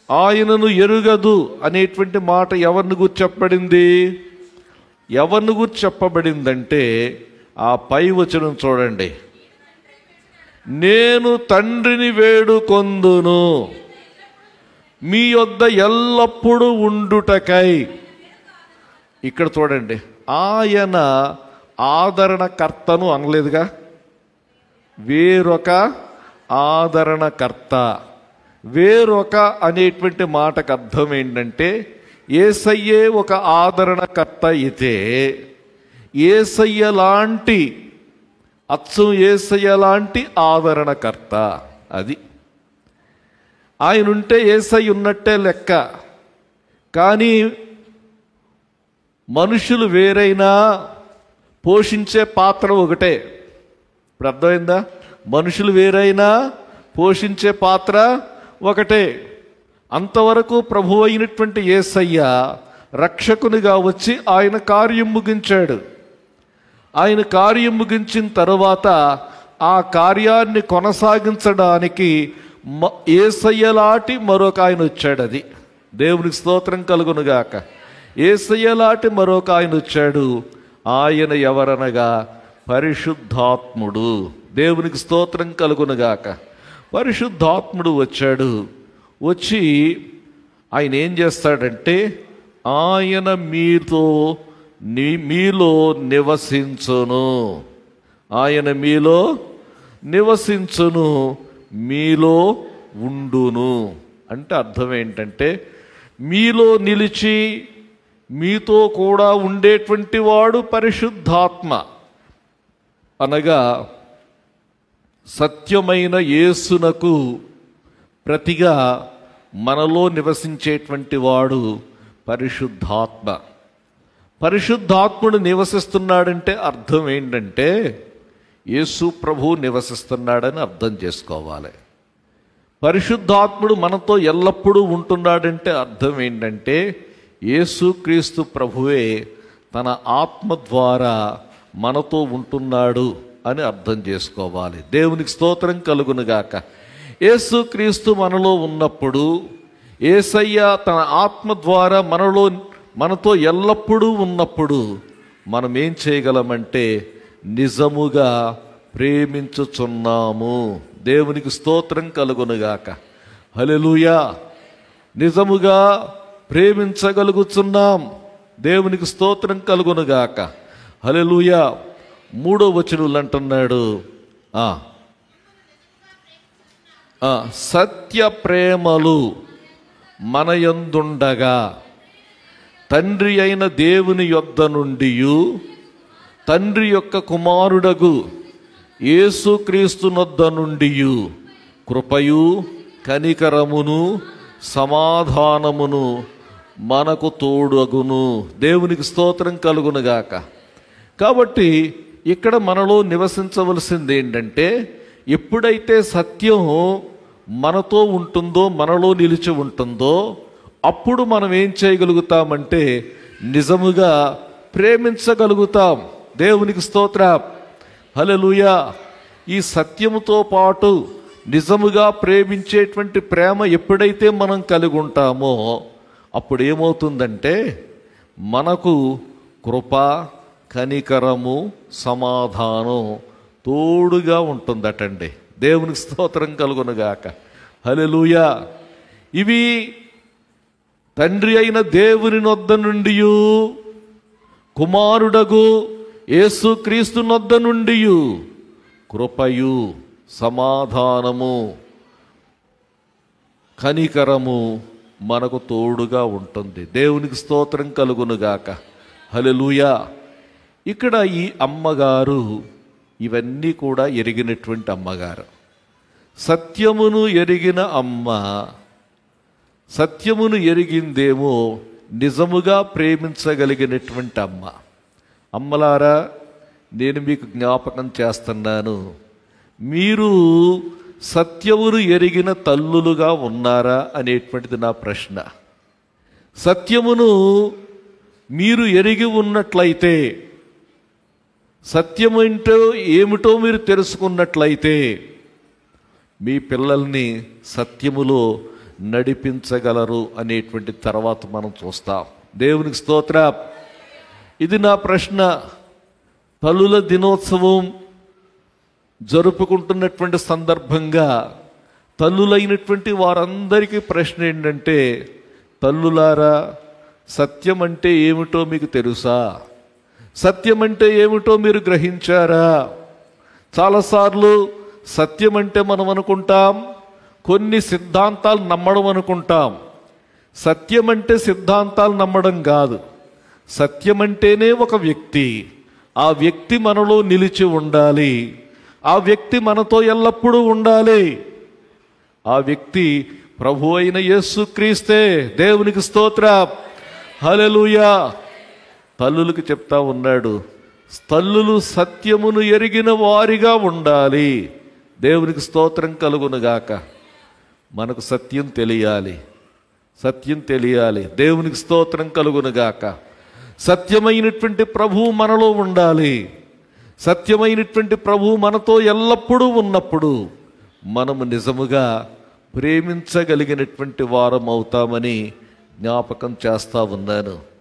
ఆయనను ఎరుగదు అనేటువంటి మాట ఎవరిని గురించి చెప్పబడింది? ఎవరిని గురించి చెప్పబడిందంటే ఆ పై వచనం చూడండి. నేను తండ్రిని వేడుకొందును మీ యొద్ద ఎల్లప్పుడూ ఉండుటకై. ఇక్కడ చూడండి, ఆయన ఆదరణకర్తను అనలేదుగా, వేరొక ఆదరణకర్త. వేరొక అనేటువంటి మాటకు అర్థం ఏంటంటే యేసయ్యే ఒక ఆదరణకర్త అయితే, యేసయ్య లాంటి, అచ్చం యేసయ్య లాంటి ఆదరణకర్త. అది ఆయన ఉంటే యేసయ్య ఉన్నట్టే లెక్క. కానీ మనుషులు వేరైనా పోషించే పాత్ర ఒకటే. ఇప్పుడు అర్థమైందా? మనుషులు వేరైనా పోషించే పాత్ర ఒకటే. అంతవరకు ప్రభు అయినటువంటి యేసయ్య రక్షకునిగా వచ్చి ఆయన కార్యం ముగించాడు. ఆయన కార్యం ముగించిన తరువాత ఆ కార్యాన్ని కొనసాగించడానికి యేసయ్యలాంటి మరొక ఆయన వచ్చాడు. అది దేవునికి స్తోత్రం కలుగునుగాక. యేసయ్యలాంటి మరొక ఆయన వచ్చాడు. ఆయన ఎవరనగా పరిశుద్ధాత్ముడు. దేవునికి స్తోత్రం కలుగునుగాక. పరిశుద్ధాత్ముడు వచ్చాడు. వచ్చి ఆయన ఏం చేస్తాడంటే ఆయన మీలో నివసించును. ఆయన మీలో నివసించును, మీలో ఉండును. అంటే అర్థం ఏంటంటే మీలో నిలిచి మీతో కూడా ఉండేటువంటి వాడు పరిశుద్ధాత్మ. అనగా సత్యమైన యేసునకు ప్రతిగా మనలో నివసించేటువంటి వాడు పరిశుద్ధాత్మ. పరిశుద్ధాత్ముడు నివసిస్తున్నాడంటే అర్థం ఏంటంటే యేసు ప్రభు నివసిస్తున్నాడని అర్థం చేసుకోవాలి. పరిశుద్ధాత్ముడు మనతో ఎల్లప్పుడూ ఉంటున్నాడంటే అర్థం ఏంటంటే యేసుక్రీస్తు ప్రభువే తన ఆత్మ ద్వారా మనతో ఉంటున్నాడు అని అర్థం చేసుకోవాలి. దేవునికి స్తోత్రం కలుగునుగాక. యేసుక్రీస్తు మనలో ఉన్నప్పుడు, యేసయ్య తన ఆత్మ ద్వారా మనతో ఎల్లప్పుడూ ఉన్నప్పుడు మనం ఏం చేయగలమంటే నిజముగా ప్రేమించుచున్నాము. దేవునికి స్తోత్రం కలుగునుగాక. హల్లెలూయా. నిజముగా ప్రేమించగలుగుతున్నాం. దేవునికి స్తోత్రం కలుగునుగాక. హల్లెలూయా. 3వ వచనంలో అంటున్నాడు, సత్య ప్రేమలు మన యందుండగా తండ్రి అయిన దేవుని యొద్ద నుండి తండ్రి యొక్క కుమారుడగు యేసుక్రీస్తు నొద్ద నుండి కృపయు కనికరమును సమాధానమును మనకు తోడగును. దేవునికి స్తోత్రం కలుగునుగాక. కాబట్టి ఇక్కడ మనలో నివసించవలసింది ఏంటంటే ఎప్పుడైతే సత్యం మనతో ఉంటుందో, మనలో నిలిచి ఉంటుందో, అప్పుడు మనం ఏం చేయగలుగుతామంటే నిజముగా ప్రేమించగలుగుతాం. దేవునికి స్తోత్రం. హల్లెలూయా. ఈ సత్యముతో పాటు నిజముగా ప్రేమించేటువంటి ప్రేమ ఎప్పుడైతే మనం కలిగి ఉంటామో అప్పుడు ఏమవుతుందంటే మనకు కృప, కనికరము, సమాధానం తోడుగా ఉంటుందటండి. దేవునికి స్తోత్రం కలుగునుగాక. హల్లెలూయా. ఇవి తండ్రి అయిన దేవుని నొద్ద నుండి, కుమారుడగు యేసుక్రీస్తు నొద్ద నుండి కృపయు, సమాధానము, కనికరము మనకు తోడుగా ఉంటుంది. దేవునికి స్తోత్రం కలుగునుగాక. హల్లెలూయా. ఇక్కడ ఈ అమ్మగారు ఇవన్నీ కూడా ఎరిగినటువంటి అమ్మగారు. సత్యమును ఎరిగిన అమ్మ. సత్యమును ఎరిగిందేమో నిజముగా ప్రేమించగలిగినటువంటి అమ్మ. అమ్మలారా, నేను మీకు జ్ఞాపకం చేస్తున్నాను, మీరు సత్యమును ఎరిగిన తల్లులుగా ఉన్నారా అనేటువంటిది నా ప్రశ్న. సత్యమును మీరు ఎరిగి ఉన్నట్లయితే, సత్యమేంటో ఏమిటో మీరు తెలుసుకున్నట్లయితే మీ పిల్లల్ని సత్యములో నడిపించగలరు అనేటువంటి తర్వాత మనం చూస్తాం. దేవునికి స్తోత్రం. ఇది నా ప్రశ్న. తల్లుల దినోత్సవం జరుపుకుంటున్నటువంటి సందర్భంగా తల్లులైనటువంటి వారందరికీ ప్రశ్న ఏంటంటే, తల్లులారా, సత్యం అంటే ఏమిటో మీకు తెలుసా? సత్యం అంటే ఏమిటో మీరు గ్రహించారా? చాలాసార్లు సత్యం అంటే మనం అనుకుంటాం కొన్ని సిద్ధాంతాలు నమ్మడం అనుకుంటాం. సత్యం అంటే సిద్ధాంతాలు నమ్మడం కాదు. సత్యం అంటేనే ఒక వ్యక్తి. ఆ వ్యక్తి మనలో నిలిచి ఉండాలి. ఆ వ్యక్తి మనతో ఎల్లప్పుడూ ఉండాలి. ఆ వ్యక్తి ప్రభు అయిన యేసుక్రీస్తే. దేవునికి స్తోత్రం. హల్లెలూయా. తల్లులకు చెప్తా ఉన్నాడు, తల్లులు సత్యమును ఎరిగిన వారిగా ఉండాలి. దేవునికి స్తోత్రం కలుగునుగాక. మనకు సత్యం తెలియాలి. సత్యం తెలియాలి. దేవునికి స్తోత్రం కలుగునుగాక. సత్యమైనటువంటి ప్రభువు మనలో ఉండాలి. సత్యమైనటువంటి ప్రభువు మనతో ఎల్లప్పుడూ ఉన్నప్పుడు మనము నిజముగా ప్రేమించగలిగినటువంటి వారం అవుతామని జ్ఞాపకం చేస్తా ఉన్నాను.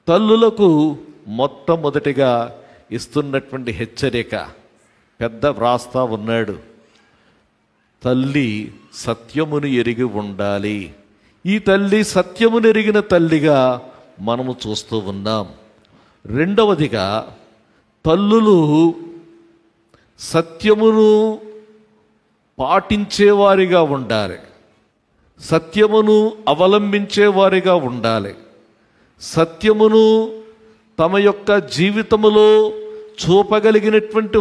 తల్లులకు మొట్టమొదటిగా ఇస్తున్నటువంటి హెచ్చరిక పెద్ద వ్రాస్తా ఉన్నాడు. తల్లి సత్యమును ఎరిగి ఉండాలి. ఈ తల్లి సత్యమును ఎరిగిన తల్లిగా మనము చూస్తూ ఉన్నాం. రెండవదిగా, తల్లులు సత్యమును పాటించేవారిగా ఉండాలి. సత్యమును అవలంబించేవారిగా ఉండాలి. సత్యమును తమ యొక్క జీవితములో చూపగలిగినటువంటి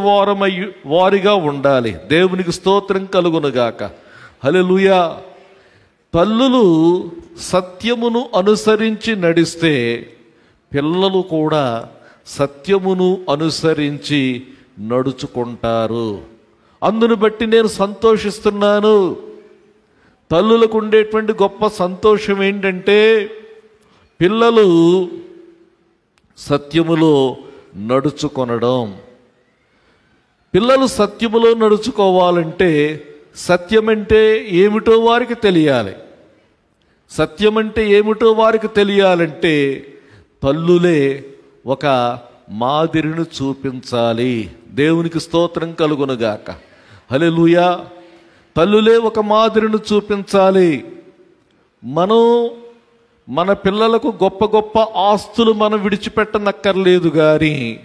వారిగా ఉండాలి. దేవునికి స్తోత్రం కలుగునుగాక. హల్లెలూయా. తల్లులు సత్యమును అనుసరించి నడిస్తే పిల్లలు కూడా సత్యమును అనుసరించి నడుచుకుంటారు. అందును బట్టి నేను సంతోషిస్తున్నాను. తల్లులకు ఉండేటువంటి గొప్ప సంతోషం ఏంటంటే పిల్లలు సత్యములో నడుచుకొనడం. పిల్లలు సత్యములో నడుచుకోవాలంటే సత్యమంటే ఏమిటో వారికి తెలియాలి. సత్యమంటే ఏమిటో వారికి తెలియాలంటే తల్లులే ఒక మాదిరిని చూపించాలి. దేవునికి స్తోత్రం కలుగునుగాక. హల్లెలూయా. తల్లులే ఒక మాదిరిని చూపించాలి. మనం మన పిల్లలకు గొప్ప గొప్ప ఆస్తులు మనం విడిచిపెట్టనక్కర్లేదు, కానీ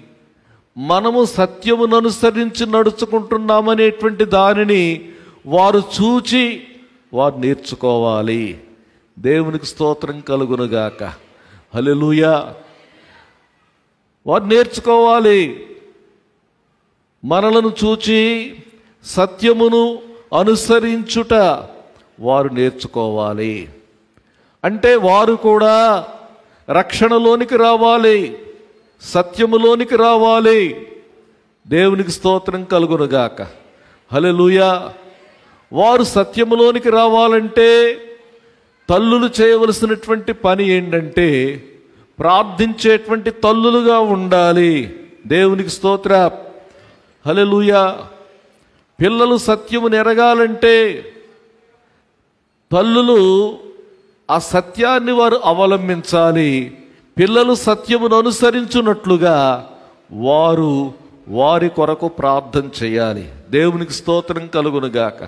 మనము సత్యమును అనుసరించి నడుచుకుంటున్నామనేటువంటి దానిని వారు చూచి వారు నేర్చుకోవాలి. దేవునికి స్తోత్రం కలుగునుగాక. హల్లెలూయా. వారు నేర్చుకోవాలి. మనలను చూచి సత్యమును అనుసరించుట వారు నేర్చుకోవాలి. అంటే వారు కూడా రక్షణలోనికి రావాలి, సత్యములోనికి రావాలి. దేవునికి స్తోత్రం కలుగునుగాక. హల్లెలూయా. వారు సత్యములోనికి రావాలంటే తల్లులు చేయవలసినటువంటి పని ఏంటంటే ప్రార్థించేటువంటి తల్లులుగా ఉండాలి. దేవునికి స్తోత్ర, హల్లెలూయా. పిల్లలు సత్యమును ఎరగాలంటే తల్లులు ఆ సత్యాన్ని వారు అవలంబించాలి. పిల్లలు సత్యమును అనుసరించున్నట్లుగా వారు వారి కొరకు ప్రార్థన చేయాలి. దేవునికి స్తోత్రం కలుగునుగాక.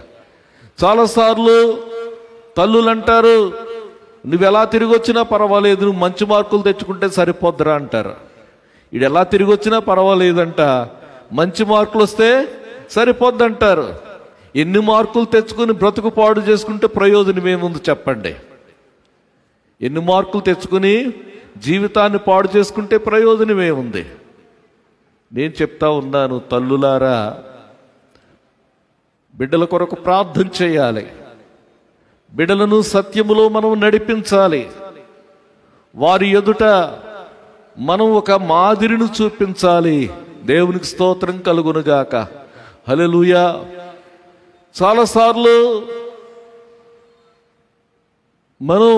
చాలాసార్లు తల్లులు అంటారు, నువ్వు ఎలా తిరిగి వచ్చినా పర్వాలేదు, నువ్వు మంచి మార్కులు తెచ్చుకుంటే సరిపోద్దురా అంటారు. వీడు ఎలా తిరిగి వచ్చినా పర్వాలేదంట, మంచి మార్కులు వస్తే సరిపోద్దంటారు. ఎన్ని మార్కులు తెచ్చుకుని బ్రతుకు పాడు చేసుకుంటే ప్రయోజనం ఏముంది చెప్పండి? ఎన్ని మార్కులు తెచ్చుకుని జీవితాన్ని పాడు చేసుకుంటే ప్రయోజనం ఏముంది? నేను చెప్తా ఉన్నాను, తల్లులారా, బిడ్డల కొరకు ప్రార్థన చేయాలి. బిడ్డలను సత్యములో మనం నడిపించాలి. వారి ఎదుట మనం ఒక మాదిరిని చూపించాలి. దేవునికి స్తోత్రం కలుగునుగాక. హల్లెలూయా. చాలాసార్లు మనం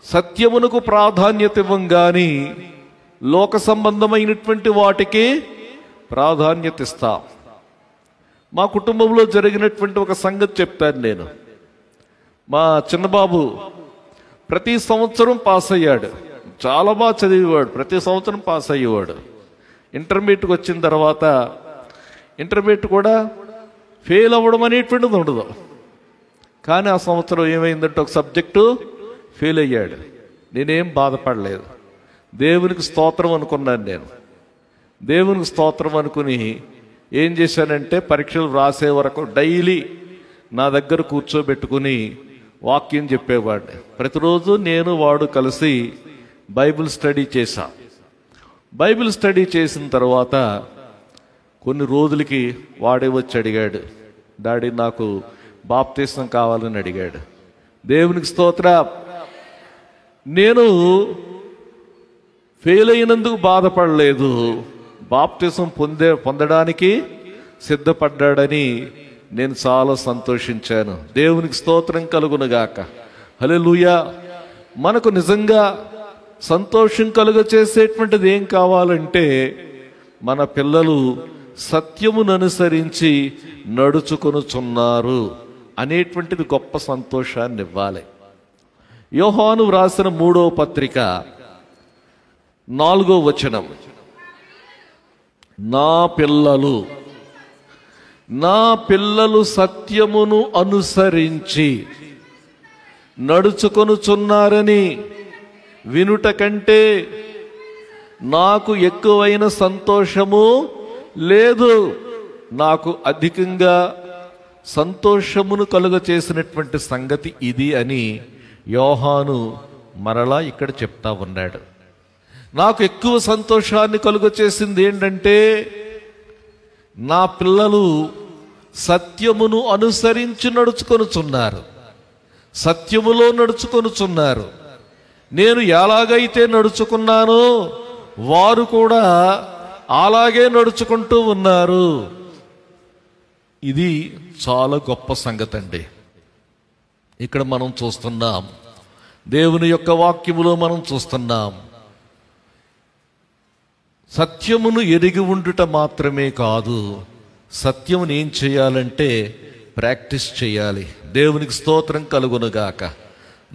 సత్యమునకు ప్రాధాన్యత ఇవ్వం కానీ లోక సంబంధమైనటువంటి వాటికి ప్రాధాన్యత ఇస్తాం. మా కుటుంబంలో జరిగినటువంటి ఒక సంగతి చెప్తాను నేను. మా చిన్నబాబు ప్రతి సంవత్సరం పాస్ అయ్యాడు. చాలా బాగా చదివేవాడు, ప్రతి సంవత్సరం పాస్ అయ్యేవాడు. ఇంటర్మీడియట్కి వచ్చిన తర్వాత ఇంటర్మీడియట్ కూడా ఫెయిల్ అవ్వడం అనేటువంటిది ఉండదు. కానీ ఆ సంవత్సరం ఏమైందంటే ఒక సబ్జెక్టు ఫెయిల్ అయ్యాడు. నేనేం బాధపడలేదు. దేవునికి స్తోత్రం అనుకున్నాను నేను. దేవునికి స్తోత్రం అనుకుని ఏం చేశానంటే పరీక్షలు రాసే వరకు డైలీ నా దగ్గర కూర్చోబెట్టుకుని వాక్యం చెప్పేవాడిని. ప్రతిరోజు నేను వాడు కలిసి బైబిల్ స్టడీ చేశాం. బైబిల్ స్టడీ చేసిన తర్వాత కొన్ని రోజులకి వాడే వచ్చి అడిగాడు, డాడీ నాకు బాప్తిసం కావాలని అడిగాడు. దేవునికి స్తోత్ర. నేను ఫెయిల్ అయినందుకు బాధపడలేదు, బాప్తిసం పొందడానికి సిద్ధపడ్డాడని నేను చాలా సంతోషించాను. దేవునికి స్తోత్రం కలుగునుగాక. హల్లెలూయా. మనకు నిజంగా సంతోషం కలుగ చేసేటువంటిది ఏం కావాలంటే మన పిల్లలు సత్యమును అనుసరించి నడుచుకొనుచున్నారు అనేటువంటిది గొప్ప సంతోషాన్ని ఇవ్వాలి. యోహాను వ్రాసిన 3వ పత్రిక 4వ వచనం, నా పిల్లలు సత్యమును అనుసరించి నడుచుకొనుచున్నారని వినుట కంటే నాకు ఎక్కువైన సంతోషము లేదు. నాకు అధికంగా సంతోషమును కలుగ చేసినటువంటి సంగతి ఇది అని యోహాను మరలా ఇక్కడ చెప్తా ఉన్నాడు. నాకు ఎక్కువ సంతోషాన్ని కలుగ చేసింది ఏంటంటే నా పిల్లలు సత్యమును అనుసరించి నడుచుకొనుచున్నారు, సత్యములో నడుచుకొనుచున్నారు. నేను ఎలాగైతే నడుచుకున్నానో వారు కూడా అలాగే నడుచుకుంటూ ఉన్నారు. ఇది చాలా గొప్ప సంగతి అండి. ఇక్కడ మనం చూస్తున్నాం, దేవుని యొక్క వాక్యములో మనం చూస్తున్నాం, సత్యమును ఎరిగి ఉండుట మాత్రమే కాదు, సత్యమును ఏం చేయాలంటే ప్రాక్టీస్ చేయాలి. దేవునికి స్తోత్రం కలుగునుగాక.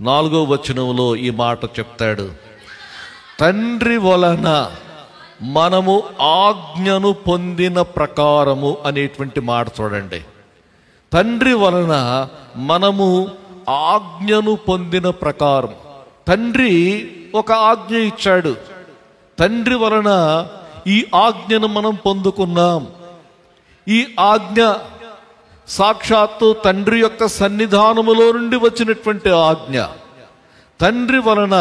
4వ వచనంలో ఈ మాట చెప్తాడు, తండ్రి వలన మనము ఆజ్ఞను పొందిన ప్రకారము అనేటువంటి మాట చూడండి. తండ్రి వలన మనము ఆజ్ఞను పొందిన ప్రకారం. తండ్రి ఒక ఆజ్ఞ ఇచ్చాడు, తండ్రి వలన ఈ ఆజ్ఞను మనం పొందుకున్నాం. ఈ ఆజ్ఞ సాక్షాత్తు తండ్రి యొక్క సన్నిధానములో నుండి వచ్చినటువంటి ఆజ్ఞ. తండ్రి వలన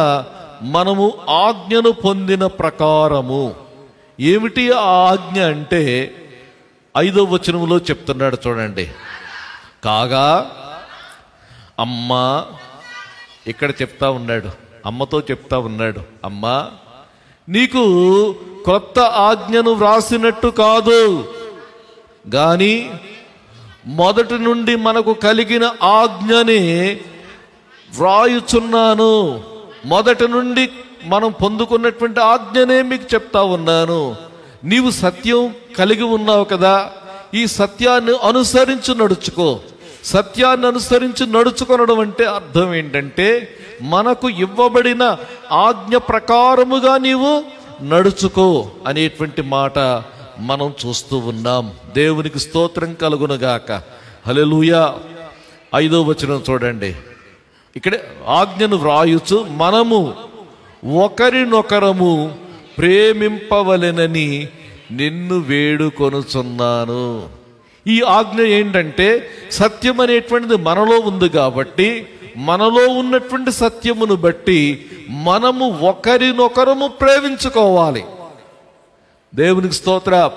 మనము ఆజ్ఞను పొందిన ప్రకారము. ఏమిటి ఆ ఆజ్ఞ అంటే 5వ వచనంలో చెప్తున్నాడు చూడండి. కాగా అమ్మా, ఇక్కడ చెప్తా ఉన్నాడు, అమ్మతో చెప్తా ఉన్నాడు, అమ్మా నీకు క్రొత్త ఆజ్ఞను వ్రాసినట్టు కాదు, గాని మొదటి నుండి మనకు కలిగిన ఆజ్ఞని వ్రాయుచున్నాను. మొదటి నుండి మనం పొందుకున్నటువంటి ఆజ్ఞనే మీకు చెప్తా ఉన్నాను. నీవు సత్యం కలిగి ఉన్నావు కదా, ఈ సత్యాన్ని అనుసరించి నడుచుకో. సత్యాన్ని అనుసరించి నడుచుకొనడం అంటే అర్థం ఏంటంటే, మనకు ఇవ్వబడిన ఆజ్ఞ ప్రకారముగా నీవు నడుచుకో అనేటువంటి మాట మనం చూస్తూ ఉన్నాం. దేవునికి స్తోత్రం కలుగునుగాక. హల్లెలూయా. 5వ వచనం చూడండి. ఇక్కడే ఆజ్ఞను వ్రాయుచు మనము ఒకరినొకరము ప్రేమింపవలెనని నిన్ను వేడుకొనుచున్నాను. ఈ ఆజ్ఞ ఏంటంటే, సత్యం అనేటువంటిది మనలో ఉంది కాబట్టి, మనలో ఉన్నటువంటి సత్యమును బట్టి మనము ఒకరినొకరము ప్రేమించుకోవాలి. దేవునికి స్తోత్రం.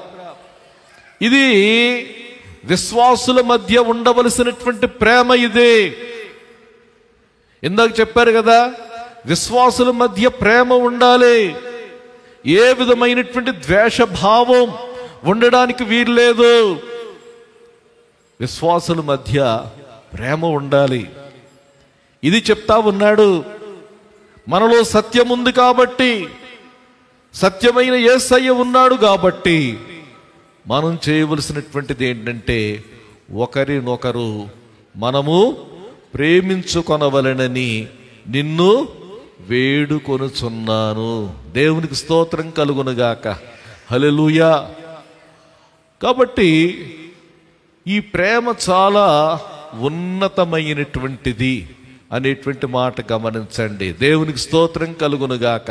ఇది విశ్వాసుల మధ్య ఉండవలసినటువంటి ప్రేమ. ఇదే ఇందాక చెప్పారు కదా, విశ్వాసుల మధ్య ప్రేమ ఉండాలి. ఏ విధమైనటువంటి ద్వేషభావం ఉండడానికి వీల్లేదు. విశ్వాసుల మధ్య ప్రేమ ఉండాలి. ఇది చెప్తా ఉన్నాడు. మనలో సత్యం ఉంది కాబట్టి, సత్యమైన యేసయ్య ఉన్నాడు కాబట్టి, మనం చేయవలసినటువంటిది ఏంటంటే, ఒకరినొకరు మనము ప్రేమించుకొనవలెనని నిన్ను వేడుకొనుచున్నాను. దేవునికి స్తోత్రం కలుగునుగాక. హల్లెలూయా. కాబట్టి ఈ ప్రేమ చాలా ఉన్నతమైనటువంటిది అనేటువంటి మాట గమనించండి. దేవునికి స్తోత్రం కలుగునుగాక.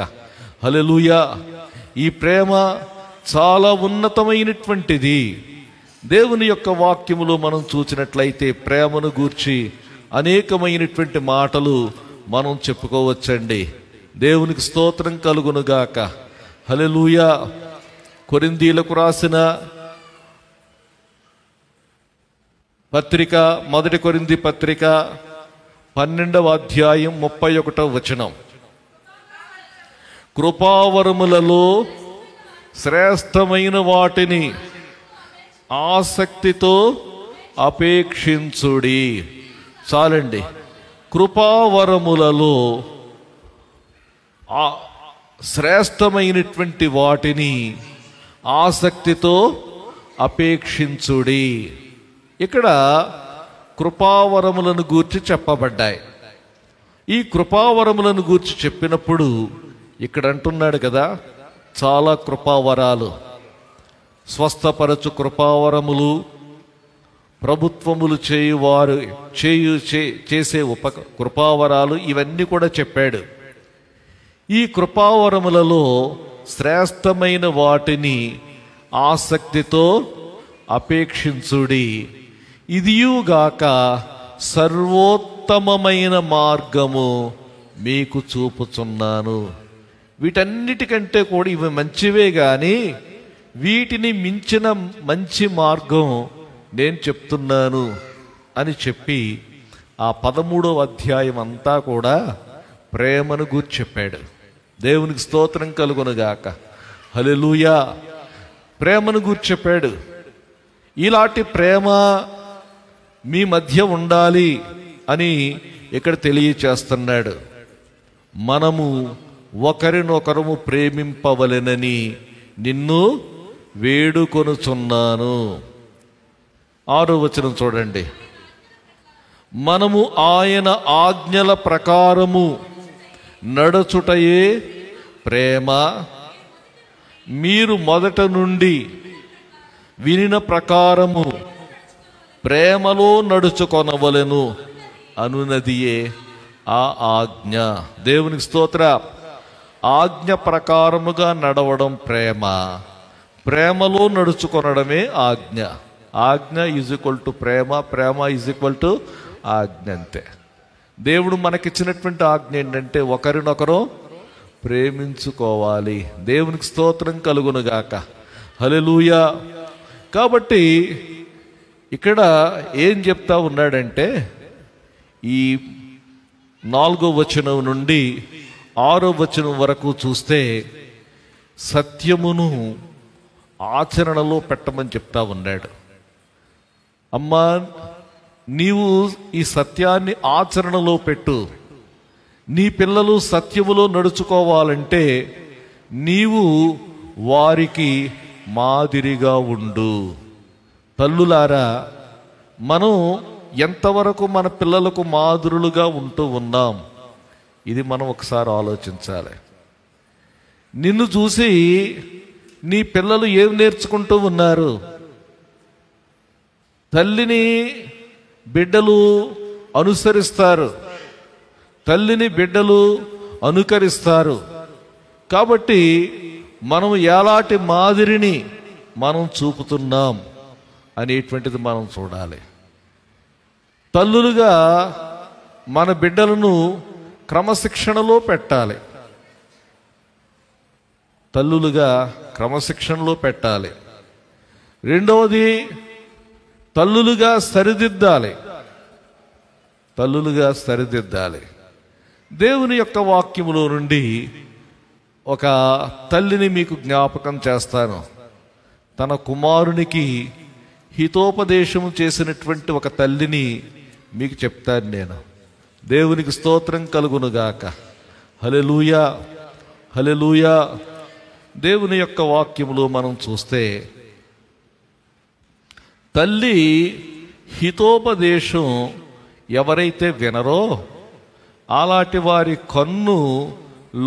హల్లెలూయా. ఈ ప్రేమ చాలా ఉన్నతమైనటువంటిది. దేవుని యొక్క వాక్యములో మనం చూసినట్లయితే ప్రేమను గూర్చి అనేకమైనటువంటి మాటలు మనం చెప్పుకోవచ్చండి. దేవునికి స్తోత్రం కలుగునుగాక. హల్లెలూయా. కొరింథీయులకు రాసిన పత్రిక, 1 కొరింథీ పత్రిక 12వ అధ్యాయం 31వ వచనం. కృపావరములలో శ్రేష్టమైన వాటిని ఆసక్తితో అపేక్షించుడి. చాలండి. కృపావరములలో శ్రేష్టమైనటువంటి వాటిని ఆసక్తితో అపేక్షించుడి. ఇక్కడ కృపావరములను గూర్చి చెప్పబడ్డాయి. ఈ కృపావరములను గూర్చి చెప్పినప్పుడు ఇక్కడ అంటున్నాడు కదా, చాలా కృపావరాలు, స్వస్థపరచు కృపావరములు, ప్రభుత్వములు చేసే కృపావరాలు, ఇవన్నీ కూడా చెప్పాడు. ఈ కృపావరములలో శ్రేష్టమైన వాటిని ఆసక్తితో అపేక్షించుడి. ఇదియుగాక సర్వోత్తమమైన మార్గము మీకు చూపుచున్నాను. వీటన్నిటికంటే కూడా ఇవి మంచివే, కానీ వీటిని మించిన మంచి మార్గం నేను చెప్తున్నాను అని చెప్పి ఆ 13వ అధ్యాయం అంతా కూడా ప్రేమను గూర్చి చెప్పాడు. దేవునికి స్తోత్రం కలుగునుగాక. హల్లెలూయా. ప్రేమను గూర్చి చెప్పాడు. ఇలాంటి ప్రేమ మీ మధ్య ఉండాలి అని ఇక్కడ తెలియచేస్తున్నాడు. మనము ఒకరినొకరము ప్రేమింపవలెనని నిన్ను వేడుకొనుచున్నాను. 6వ వచనం చూడండి. మనము ఆయన ఆజ్ఞల ప్రకారము నడుచుటయే ప్రేమ. మీరు మొదట నుండి వినిన ప్రకారము ప్రేమలో నడుచుకొనవలెను అనునదియే ఆ ఆజ్ఞ. దేవునికి స్తోత్ర. ఆజ్ఞ ప్రకారముగా నడవడం ప్రేమ, ప్రేమలో నడుచుకొనడమే ఆజ్ఞ. ఆజ్ఞ is equal to Prema, Prema is equal to ఆజ్ఞ. అంతే. దేవుడు మనకిచ్చినటువంటి ఆజ్ఞ ఏంటంటే ఒకరినొకరు ప్రేమించుకోవాలి. దేవునికి స్తోత్రం కలుగునుగాక. హల్లెలూయా. కాబట్టి ఇక్కడ ఏం చెప్తా ఉన్నాడంటే, ఈ 4వ వచనం నుండి 6వ వచనం వరకు చూస్తే సత్యమును ఆచరణలో పెట్టమని చెప్తా ఉన్నాడు. అమ్మా, నీవు ఈ సత్యాన్ని ఆచరణలో పెట్టు. నీ పిల్లలు సత్యములో నడుచుకోవాలంటే నీవు వారికి మాదిరిగా ఉండు. తల్లులారా, మనం ఎంతవరకు మన పిల్లలకు మాదిరులుగా ఉంటూ ఉన్నాం, ఇది మనం ఒకసారి ఆలోచించాలి. నిన్ను చూసి నీ పిల్లలు ఏం నేర్చుకుంటూ ఉన్నారు? తల్లిని బిడ్డలు అనుసరిస్తారు, తల్లిని బిడ్డలు అనుకరిస్తారు. కాబట్టి మనం ఎలాంటి మాదిరిని మనం చూపుతున్నాం అనేటువంటిది మనం చూడాలి. తల్లులుగా మన బిడ్డలను క్రమశిక్షణలో పెట్టాలి. తల్లులుగా క్రమశిక్షణలో పెట్టాలి. రెండవది, తల్లులుగా సరిదిద్దాలి. తల్లులుగా సరిదిద్దాలి. దేవుని యొక్క వాక్యములో నుండి ఒక తల్లిని మీకు జ్ఞాపకం చేస్తాను. తన కుమారునికి హితోపదేశము చేసినటువంటి ఒక తల్లిని మీకు చెప్తాను నేను. దేవునికి స్తోత్రం కలుగునుగాక. హల్లెలూయా, హల్లెలూయా. దేవుని యొక్క వాక్యములో మనం చూస్తే తల్లి హితోపదేశం ఎవరైతే వినరో అలాంటి వారి కన్ను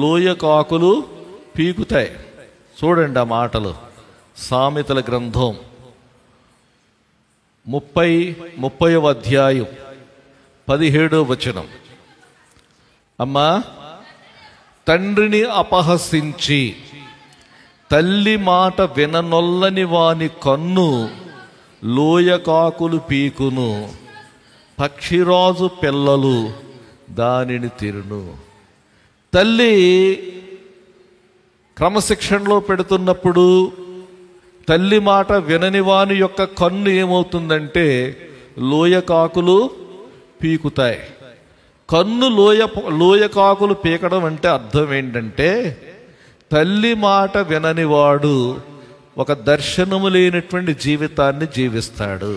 లోయకాకులు పీకుతాయి. చూడండి ఆ మాటలు. సామెతల గ్రంథం 30వ అధ్యాయం 17వ వచనం. అమ్మా, తండ్రిని అపహసించి తల్లి మాట విననొల్లని వాని కన్ను లోయకాకులు పీకును, పక్షిరాజు పిల్లలు దానిని తిరును. తల్లి క్రమశిక్షణలో పెడుతున్నప్పుడు తల్లి మాట వినని వాని యొక్క కన్ను ఏమవుతుందంటే లోయకాకులు పీకుతాయి. కన్ను లోయకాకులు పీకడం అంటే అర్థం ఏంటంటే తల్లి మాట విననివాడు ఒక దర్శనము లేనటువంటి జీవితాన్ని జీవిస్తాడు,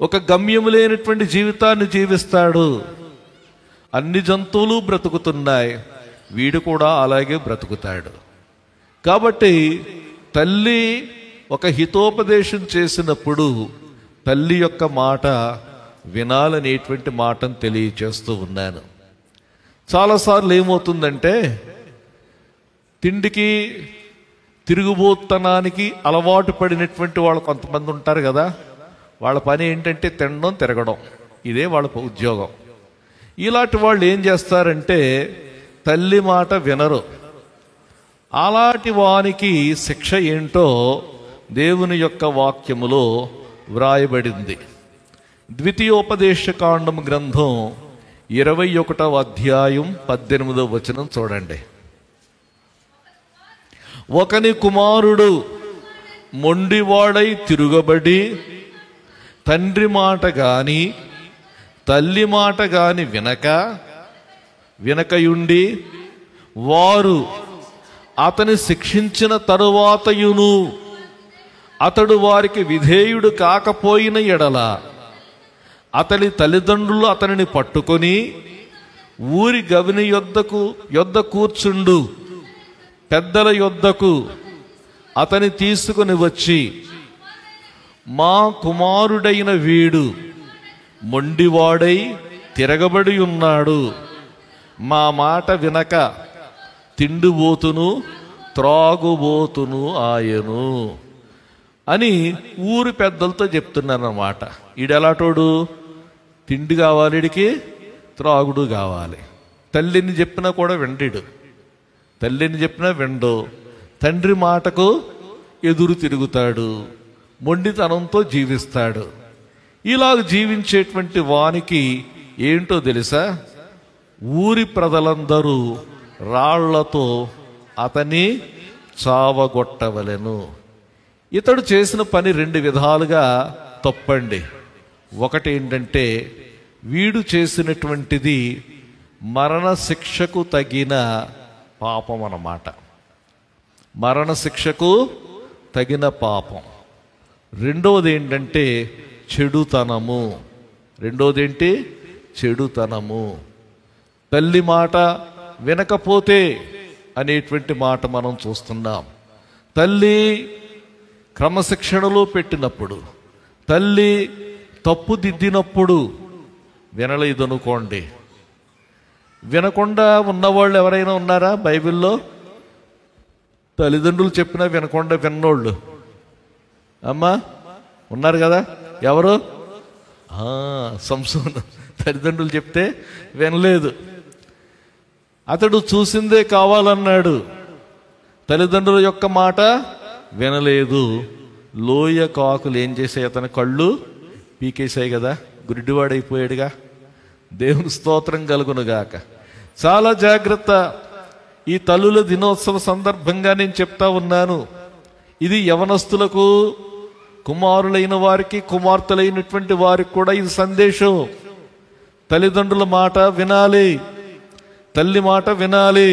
ఒక గమ్యము లేనటువంటి జీవితాన్ని జీవిస్తాడు. అన్ని జంతువులు బ్రతుకుతున్నాయి, వీడు కూడా అలాగే బ్రతుకుతాడు. కాబట్టి తల్లి ఒక హితోపదేశం చేసినప్పుడు తల్లి యొక్క మాట వినాలనేటువంటి మాటను తెలియచేస్తూ ఉన్నాను. చాలాసార్లు ఏమవుతుందంటే తిండికి తిరుగుబోతనానికి అలవాటు పడినటువంటి వాళ్ళు కొంతమంది ఉంటారు కదా. వాళ్ళ పని ఏంటంటే తినడం, తిరగడం, ఇదే వాళ్ళ ఉద్యోగం. ఇలాంటి వాళ్ళు ఏం చేస్తారంటే తల్లి మాట వినరు. అలాంటి వానికి శిక్ష ఏంటో దేవుని యొక్క వాక్యములో వ్రాయబడింది. ద్వితీయోపదేశకాండం గ్రంథం 21వ అధ్యాయం 18వ వచనం చూడండి. ఒకని కుమారుడు మొండివాడై తిరుగబడి తండ్రి మాట గాని తల్లి మాట గాని వినకయుండి వారు అతని శిక్షించిన తరువాతయును అతడు వారికి విధేయుడు కాకపోయిన ఎడల అతని తల్లిదండ్రులు అతనిని పట్టుకొని ఊరి గవిని యొద్ద కూర్చుండు పెద్దల యొద్దకు అతని తీసుకుని వచ్చి, మా కుమారుడైన వీడు మొండివాడై తిరగబడి ఉన్నాడు, మా మాట వినక తిండిబోతును త్రాగుబోతును ఆయను అని ఊరి పెద్దలతో చెప్తున్నారన్నమాట. ఈడెలాటోడు, తిండి కావాలి, వీడికి త్రాగుడు కావాలి. తల్లిని చెప్పినా కూడా వెండిడు, తల్లిని చెప్పినా వెండు, తండ్రి మాటకు ఎదురు తిరుగుతాడు, మొండితనంతో జీవిస్తాడు. ఇలాగ జీవించేటువంటి వానికి ఏంటో తెలుసా? ఊరి ప్రజలందరూ రాళ్లతో అతని చావగొట్టవలెను. ఇతడు చేసిన పని రెండు విధాలుగా తప్పండి. ఒకటి ఏంటంటే వీడు చేసినటువంటిది మరణశిక్షకు తగిన పాపం అన్నమాట. మరణశిక్షకు తగిన పాపం. రెండవది ఏంటంటే చెడుతనము. రెండోది ఏంటి? చెడుతనము. తల్లి మాట వినకపోతే అనేటువంటి మాట మనం చూస్తున్నాం. తల్లి క్రమశిక్షణలో పెట్టినప్పుడు, తల్లి తప్పు దిద్దినప్పుడు వినలేదనుకోండి. వినకుండా ఉన్నవాళ్ళు ఎవరైనా ఉన్నారా బైబిల్లో? తల్లిదండ్రులు చెప్పినా వినకుండా విన్నోళ్ళు అమ్మా ఉన్నారు కదా. ఎవరు? సంసోను. తల్లిదండ్రులు చెప్తే వినలేదు. అతడు చూసిందే కావాలన్నాడు, తల్లిదండ్రుల యొక్క మాట వినలేదు. లోయ కాకులు ఏం చేసాయి? అతని కళ్ళు పీకేశాయి కదా, గుడ్డివాడైపోయాడుగా. దేవుని స్తోత్రం కలుగునుగాక. చాలా జాగ్రత్త. ఈ తల్లుల దినోత్సవ సందర్భంగా నేను చెప్తా ఉన్నాను, ఇది యవనస్తులకు, కుమారులైన వారికి, కుమార్తెలైనటువంటి వారికి కూడా ఇది సందేశం. తల్లిదండ్రుల మాట వినాలి, తల్లి మాట వినాలి.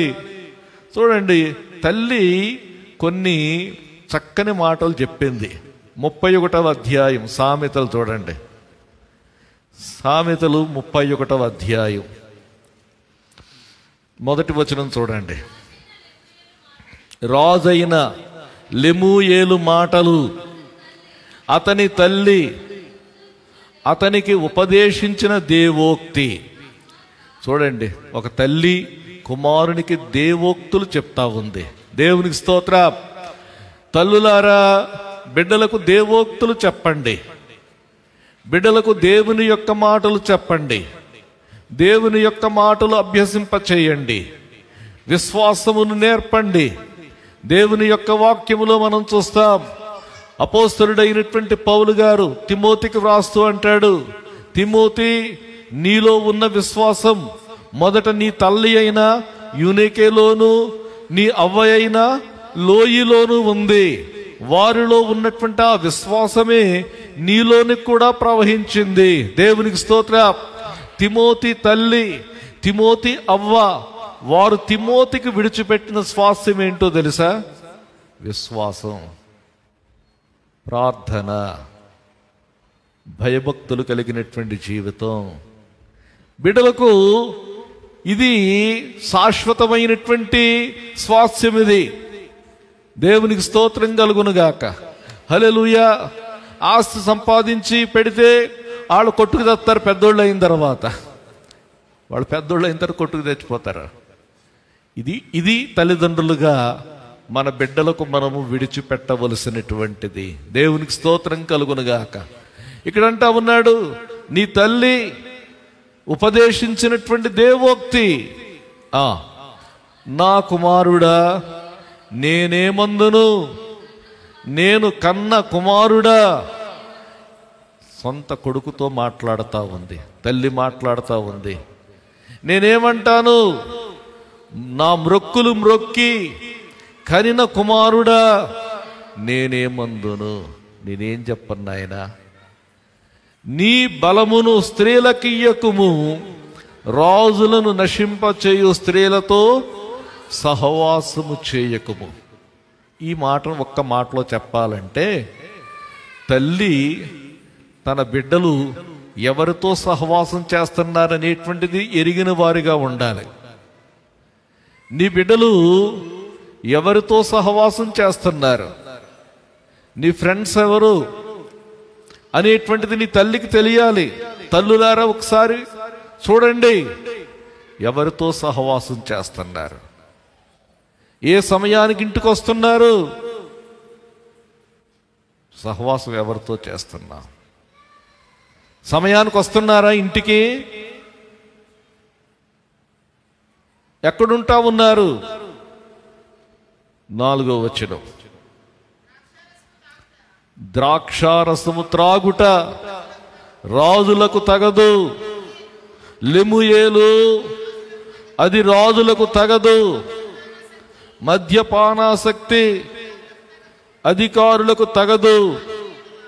చూడండి, తల్లి కొన్ని చక్కని మాటలు చెప్పింది. 31వ అధ్యాయం సామెతలు చూడండి. సామెతలు 31వ అధ్యాయం మొదటి వచనం చూడండి. రాజైన లెమూయేలు మాటలు అతని తల్లి అతనికి ఉపదేశించిన దేవోక్తి. చూడండి, ఒక తల్లి కుమారునికి దేవోక్తులు చెప్తా ఉంది. దేవునికి స్తోత్రం. తల్లులారా, బిడ్డలకు దేవోక్తులు చెప్పండి. బిడ్డలకు దేవుని యొక్క మాటలు చెప్పండి. దేవుని యొక్క మాటలు అభ్యసింప చేయండి. విశ్వాసమును నేర్పండి. దేవుని యొక్క వాక్యములో మనం చూస్తాం, అపోస్తలుడైనటువంటి పౌలు గారు తిమోతికి వ్రాస్తూ అంటాడు, తిమోతి, నీలో ఉన్న విశ్వాసం మొదట నీ తల్లి అయిన యూనికేలోను, నీ అవ్వ అయిన లోయిలోను ఉంది. వారిలో ఉన్నటువంటి ఆ విశ్వాసమే నీలోని కూడా ప్రవహించింది. దేవునికి స్తోత్రం. తిమోతి తల్లి, తిమోతి అవ్వ, వారు తిమోతికి విడిచిపెట్టిన స్వాస్థ్యం ఏంటో తెలుసా? విశ్వాసం, ప్రార్థన, భయభక్తులు కలిగినటువంటి జీవితం. బిడ్డలకు ఇది శాశ్వతమైనటువంటి స్వాస్థ్యం. ఇది దేవునికి స్తోత్రం కలుగునుగాక. హల్లెలూయా. ఆస్తి సంపాదించి పెడితే వాళ్ళు కొట్టుకు తెస్తారు. పెద్దోళ్ళు అయిన తర్వాత, వాళ్ళు పెద్దోళ్ళు అయిన తర్వాత కొట్టుకు తెచ్చిపోతారు. ఇది తల్లిదండ్రులుగా మన బిడ్డలకు మనము విడిచిపెట్టవలసినటువంటిది. దేవునికి స్తోత్రం కలుగునుగాక. ఇక్కడంటా ఉన్నాడు, నీ తల్లి ఉపదేశించినటువంటి దేవోక్తి. నా కుమారుడా, నేనేమందును, నేను కన్న కుమారుడా. సొంత కొడుకుతో మాట్లాడుతూ ఉంది తల్లి, మాట్లాడుతూ ఉంది. నేనేమంటాను, నా మ్రొక్కులు మ్రొక్కి కనిన కుమారుడా నేనేమందును. నేనేం చెప్పను నాయనా, నీ బలమును స్త్రీలకియ్యకుము, రాజులను నశింపచేయు స్త్రీలతో సహవాసము చేయకుము. ఈ మాట ఒక్క మాటలో చెప్పాలంటే, తల్లి తన బిడ్డలు ఎవరితో సహవాసం చేస్తున్నారనేటువంటిది ఎరిగిన వారిగా ఉండాలి. నీ బిడ్డలు ఎవరితో సహవాసం చేస్తున్నారు, నీ ఫ్రెండ్స్ ఎవరు అనేటువంటిది నీ తల్లికి తెలియాలి. తల్లులారా, ఒకసారి చూడండి, ఎవరితో సహవాసం చేస్తున్నారు, ఏ సమయానికి ఇంటికి వస్తున్నారు, సహవాసం ఎవరితో చేస్తున్నా, సమయానికి వస్తున్నారా ఇంటికి, ఎక్కడుంటా ఉన్నారు. 4వ వచనం, ద్రాక్షారసము త్రాగుట రాజులకు తగదు. లెమూయేలు, అది రాజులకు తగదు. మద్యపానాసక్తి అధికారులకు తగదు.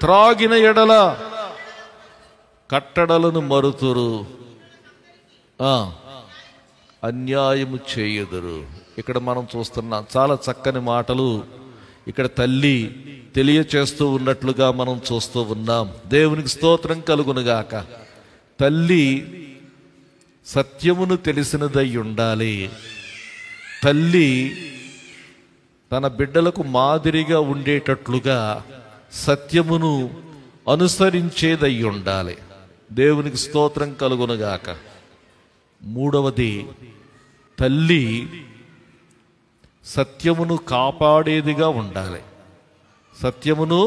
త్రాగిన ఎడల కట్టడలను మరుతురు, అన్యాయము చేయుదురు. ఇక్కడ మనం చూస్తున్నాం చాలా చక్కని మాటలు. ఇక్కడ తల్లి తెలియచేస్తూ ఉన్నట్లుగా మనం చూస్తూ ఉన్నాం. దేవునికి స్తోత్రం కలుగునుగాక. తల్లి సత్యమును తెలిసినదై ఉండాలి. తల్లి తన బిడ్డలకు మాదిరిగా ఉండేటట్లుగా సత్యమును అనుసరించేదై ఉండాలి. దేవునికి స్తోత్రం కలుగునుగాక. మూడవది, తల్లి సత్యమును కాపాడేదిగా ఉండాలి. సత్యమును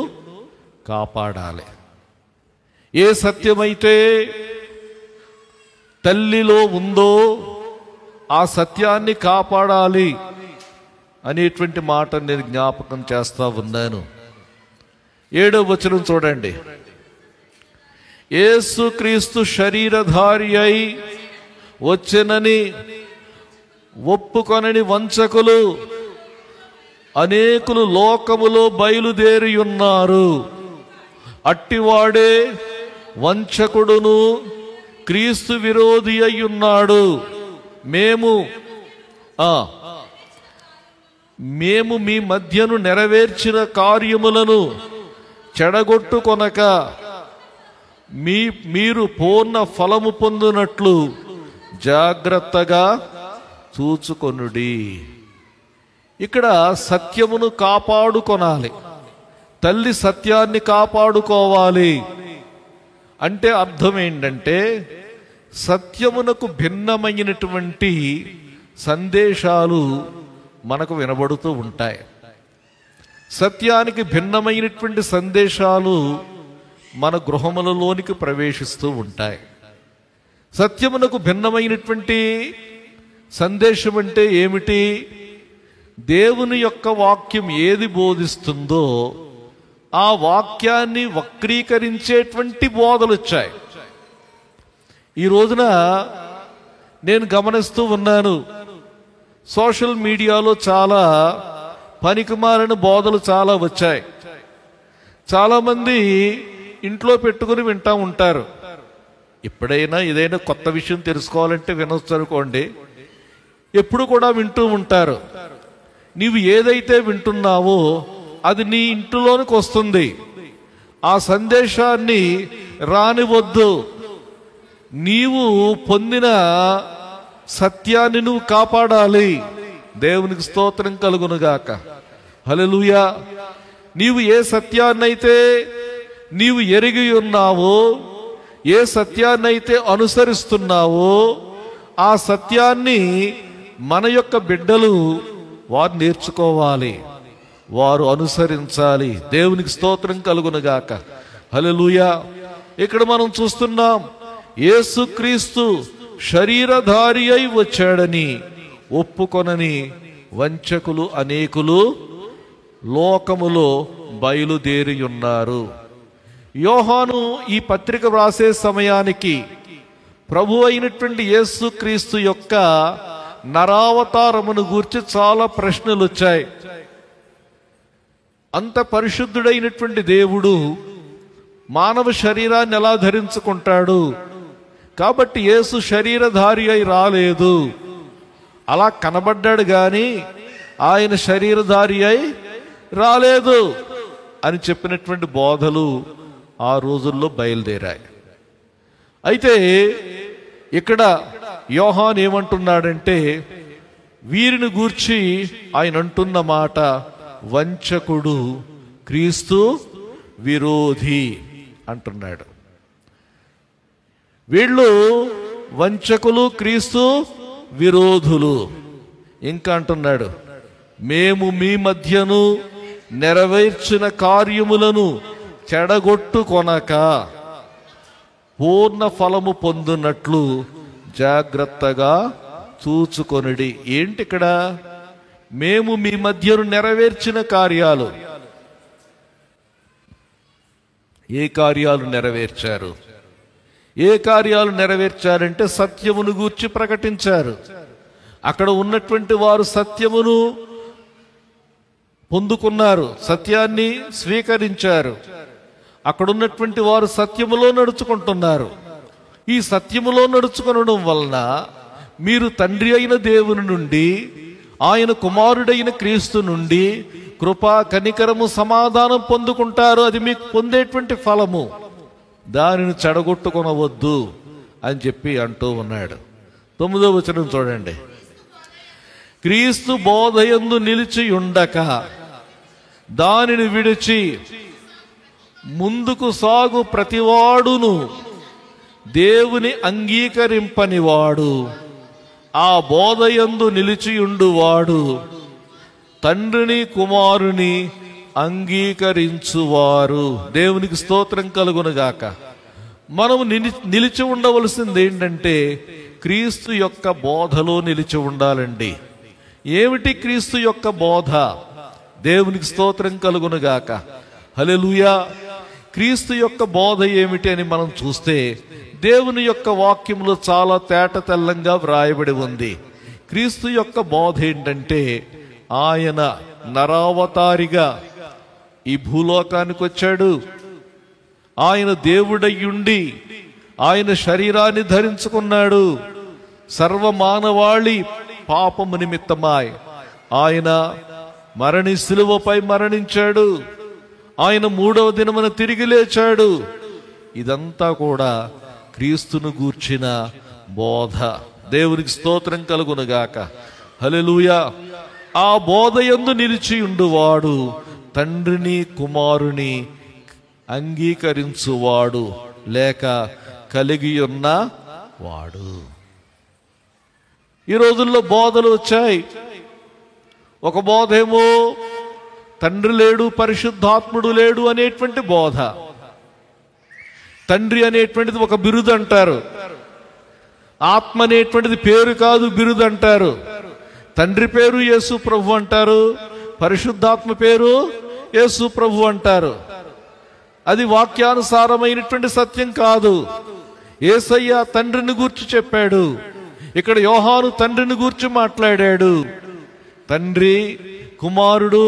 కాపాడాలి. ఏ సత్యమైతే తల్లిలో ఉందో ఆ సత్యాన్ని కాపాడాలి అనేటువంటి మాట నేను జ్ఞాపకం చేస్తా ఉన్నాను. 7వ వచనం చూడండి. యేసుక్రీస్తు శరీరధారి అయి వచ్చెనని ఒప్పుకొనని వంచకులు అనేకులు లోకములో బయలుదేరి ఉన్నారు. అట్టివాడే వంచకుడును క్రీస్తు విరోధి అయ్యున్నాడు. మేము మీ మధ్యను నెరవేర్చిన కార్యములను చెడగొట్టుకొనక మీరు పూర్ణ ఫలము పొందునట్లు జాగ్రత్తగా చూచుకొనుడి. ఇక్కడ సత్యమును కాపాడుకొనాలి. తల్లి సత్యాన్ని కాపాడుకోవాలి అంటే అర్థం ఏంటంటే, సత్యమునకు భిన్నమైనటువంటి సందేశాలు మనకు వినబడుతూ ఉంటాయి. సత్యానికి భిన్నమైనటువంటి సందేశాలు మన గృహములలోనికి ప్రవేశిస్తూ ఉంటాయి. సత్యమునకు భిన్నమైనటువంటి సందేశం అంటే ఏమిటి? దేవుని యొక్క వాక్యం ఏది బోధిస్తుందో ఆ వాక్యాన్ని వక్రీకరించేటువంటి బోధలు వచ్చాయి. ఈ రోజున నేను గమనిస్తూ ఉన్నాను, సోషల్ మీడియాలో చాలా పనికిమాలిన బోధలు చాలా వచ్చాయి. చాలామంది ఇంట్లో పెట్టుకుని వింటూ ఉంటారు. ఎప్పుడైనా ఏదైనా కొత్త విషయం తెలుసుకోవాలంటే వినొచ్చు అనుకోండి, ఎప్పుడు కూడా వింటూ ఉంటారు. నీవు ఏదైతే వింటున్నావో అది నీ ఇంటిలోనికి వస్తుంది. ఆ సందేశాన్ని రానివద్దు. నీవు పొందిన సత్యాన్ని నువ్వు కాపాడాలి. దేవునికి స్తోత్రం కలుగునుగాక. హల్లెలూయా. నీవు ఏ సత్యాన్నైతే నీవు ఎరిగి ఉన్నావో, ఏ సత్యాన్నైతే అనుసరిస్తున్నావో ఆ సత్యాన్ని మన యొక్క బిడ్డలు వారు నేర్చుకోవాలి, వారు అనుసరించాలి. దేవునికి స్తోత్రం కలుగునుగాక. హల్లెలూయా. ఇక్కడ మనం చూస్తున్నాం, యేసుక్రీస్తు శరీరధారి అయి వచ్చాడని ఒప్పుకొనని వంచకులు అనేకులు లోకములో బయలుదేరి ఉన్నారు. యోహాను ఈ పత్రిక వ్రాసే సమయానికి ప్రభు అయినటువంటి యేసుక్రీస్తు యొక్క నరావతారమును గూర్చి చాలా ప్రశ్నలు వచ్చాయి. అంత పరిశుద్ధుడైనటువంటి దేవుడు మానవ శరీరాన్ని ఎలా ధరించుకుంటాడు? కాబట్టి యేసు శరీరధారి అయి రాలేదు, అలా కనబడ్డాడు గాని ఆయన శరీరధారి అయి రాలేదు అని చెప్పినటువంటి బోధలు ఆ రోజుల్లో బయలుదేరాయి. అయితే ఇక్కడ యోహాన్ ఏమంటున్నాడంటే, వీరిని గూర్చి ఆయన అంటున్న మాట వంచకుడు, క్రీస్తు విరోధి అంటున్నాడు. వీళ్ళు వంచకులు, క్రీస్తు విరోధులు. ఇంకా అంటున్నాడు, మేము మీ మధ్యను నెరవేర్చిన కార్యములను చెడగొట్టుకొనక పూర్ణ ఫలము పొందునట్లు జాగ్రత్తగా చూచుకొనుడి. ఏంటి ఇక్కడ? మేము మీ మధ్యను నెరవేర్చిన కార్యాలు. ఏ కార్యాలు నెరవేర్చారు? ఏ కార్యాలు నెరవేర్చారంటే సత్యమును గూర్చి ప్రకటించారు. అక్కడ ఉన్నటువంటి వారు సత్యమును పొందుకున్నారు, సత్యాన్ని స్వీకరించారు. అక్కడ ఉన్నటువంటి వారు సత్యములో నడుచుకుంటున్నారు. ఈ సత్యములో నడుచుకొనడం వలన మీరు తండ్రి అయిన దేవుని నుండి, ఆయన కుమారుడైన క్రీస్తు నుండి కృప, కనికరము, సమాధానం పొందుకుంటారు. అది మీకు పొందేటువంటి ఫలము. దానిని చెడగొట్టుకొనవద్దు అని చెప్పి అంటూ ఉన్నాడు. 9వ వచనం చూడండి. క్రీస్తు బోధయందు నిలిచి ఉండక దానిని విడిచి ముందుకు సాగు ప్రతివాడును దేవుని అంగీకరింపనివాడు, ఆ బోధయందు నిలిచియుండువాడు తండ్రిని కుమారుని అంగీకరించువారు. దేవునికి స్తోత్రం కలుగునుగాక. మనము నిలిచి ఉండవలసింది ఏంటంటే క్రీస్తు యొక్క బోధలో నిలిచి ఉండాలండి. ఏమిటి క్రీస్తు యొక్క బోధ? దేవునికి స్తోత్రం కలుగునుగాక. హల్లెలూయా. క్రీస్తు యొక్క బోధ ఏమిటి అని మనం చూస్తే దేవుని యొక్క వాక్యంలో చాలా తేట తెల్లంగా వ్రాయబడి ఉంది. క్రీస్తు యొక్క బోధ ఏంటంటే ఆయన నరావతారిగా ఈ భూలోకానికి వచ్చాడు. ఆయన దేవుడయ్యుండి ఆయన శరీరాన్ని ధరించుకున్నాడు. సర్వమానవాళి పాపము నిమిత్తమాయ్ ఆయన శిలువపై మరణించాడు. ఆయన 3వ దినమున తిరిగి లేచాడు. ఇదంతా కూడా క్రీస్తును గూర్చిన బోధ. దేవునికి స్తోత్రం కలుగునుగాక. హల్లెలూయా. ఆ బోధయందు నిలిచి ఉండువాడు తండ్రిని కుమారుని అంగీకరించువాడు లేక కలిగి ఉన్న వాడు. ఈ రోజుల్లో బోధలు వచ్చాయి. ఒక బోధ ఏమో తండ్రి లేడు, పరిశుద్ధాత్ముడు లేడు అనేటువంటి బోధ. తండ్రి అనేటువంటిది ఒక బిరుదు అంటారు. ఆత్మ అనేటువంటిది పేరు కాదు, బిరుదు అంటారు. తండ్రి పేరు యేసు ప్రభు అంటారు, పరిశుద్ధాత్మ పేరు యేసు ప్రభు అంటారు. అది వాక్యానుసారమైనటువంటి సత్యం కాదు. యేసయ్య తండ్రిని గూర్చి చెప్పాడు. ఇక్కడ యోహాను తండ్రిని గూర్చి మాట్లాడాడు. తండ్రి, కుమారుడు,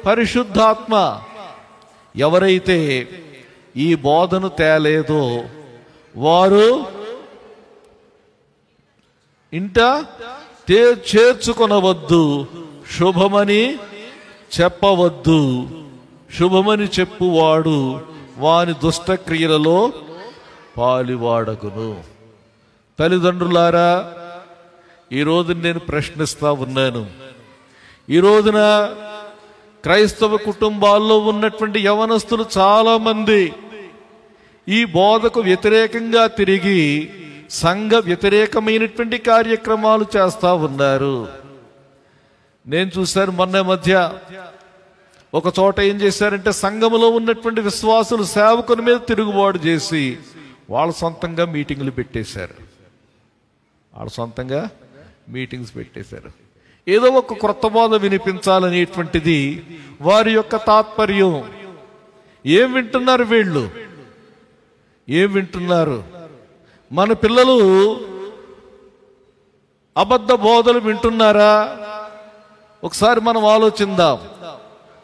పరిశుద్ధాత్మ. ఎవరైతే ఈ బోధను తేలేదో వారు ఇంట చేర్చుకొనవద్దు, శుభమని చెప్పవద్దు. శుభమని చెప్పువాడు వాని దుష్టక్రియలలో పాలివాడగును. తల్లిదండ్రులారా, ఈరోజు నేను ప్రశ్నిస్తా ఉన్నాను. ఈ రోజున క్రైస్తవ కుటుంబాల్లో ఉన్నటువంటి యవనస్తులు చాలా మంది ఈ బోధకు వ్యతిరేకంగా తిరిగి సంఘ వ్యతిరేకమైనటువంటి కార్యక్రమాలు చేస్తా ఉన్నారు. నేను చూశాను మొన్న మధ్య ఒక చోట ఏం చేశారంటే సంఘములో ఉన్నటువంటి విశ్వాసులు సేవకుని మీద తిరుగుబాటు చేసి వాళ్ళ సొంతంగా మీటింగులు పెట్టేశారు. ఏదో ఒక క్రొత్త బోధ వినిపించాలనేటువంటిది వారి యొక్క తాత్పర్యం. ఏం వింటున్నారు వీళ్ళు? ఏం వింటున్నారు? మన పిల్లలు అబద్ధ బోధలు వింటున్నారా? ఒకసారి మనం ఆలోచిద్దాం.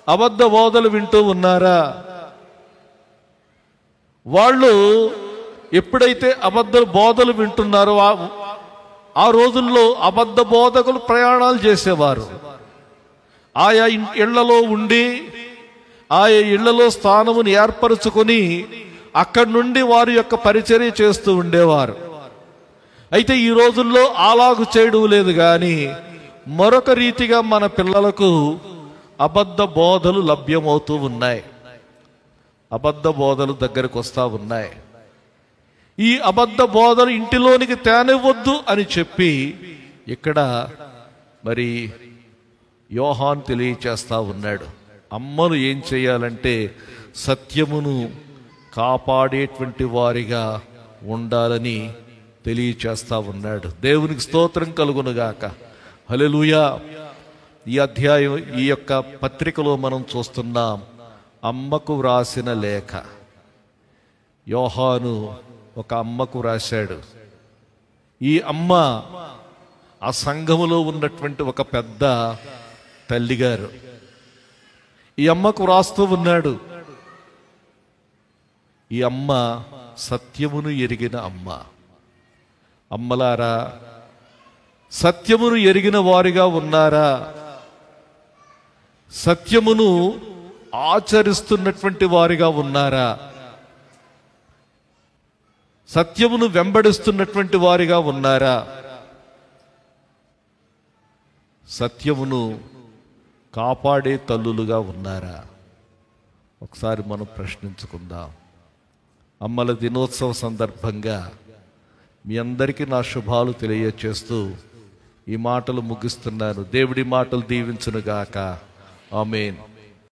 అబద్ధ బోధలు వింటూ ఉన్నారా? వాళ్ళు ఎప్పుడైతే అబద్ధ బోధలు వింటున్నారో ఆ రోజుల్లో అబద్ధ బోధకులు ప్రయాణాలు చేసేవారు. ఆయా ఇళ్లలో ఉండి ఆయా ఇళ్లలో స్థానమును ఏర్పరచుకొని అక్కడి నుండి వారి యొక్క పరిచర్య చేస్తూ ఉండేవారు. అయితే ఈ రోజుల్లో అలాగు చేయడం లేదు. కానీ మరొక రీతిగా మన పిల్లలకు అబద్ధ బోధలు లభ్యమవుతూ ఉన్నాయి. అబద్ధ బోధలు దగ్గరకు వస్తూ ఉన్నాయి. ఈ అబద్ధ బోధలు ఇంటిలోనికి తేనివ్వద్దు అని చెప్పి ఇక్కడ మరి యోహాన్ తెలియచేస్తా ఉన్నాడు. అమ్మను ఏం చేయాలంటే సత్యమును కాపాడేటువంటి వారిగా ఉండాలని తెలియచేస్తా ఉన్నాడు. దేవునికి స్తోత్రం కలుగునుగాక. హల్లెలూయా. ఈ అధ్యాయం, ఈ యొక్క పత్రికలో మనం చూస్తున్నాం అమ్మకు వ్రాసిన లేఖ. యోహాను ఒక అమ్మకు రాశాడు. ఈ అమ్మ ఆ సంఘములో ఉన్నటువంటి ఒక పెద్ద తల్లిగారు. ఈ అమ్మకు వ్రాస్తూ ఉన్నాడు. ఈ అమ్మ సత్యమును ఎరిగిన అమ్మ. అమ్మలారా, సత్యమును ఎరిగిన వారిగా ఉన్నారా? సత్యమును ఆచరిస్తున్నటువంటి వారిగా ఉన్నారా? సత్యమును వెంబడిస్తున్నటువంటి వారిగా ఉన్నారా? సత్యమును కాపాడే తల్లులుగా ఉన్నారా? ఒకసారి మనం ప్రశ్నించుకుందాం. అమ్మల దినోత్సవ సందర్భంగా మీ అందరికీ నా శుభాలు తెలియచేస్తూ ఈ మాటలు ముగిస్తున్నాను. దేవుడి మాటలు దీవించునుగాక. ఆమేన్.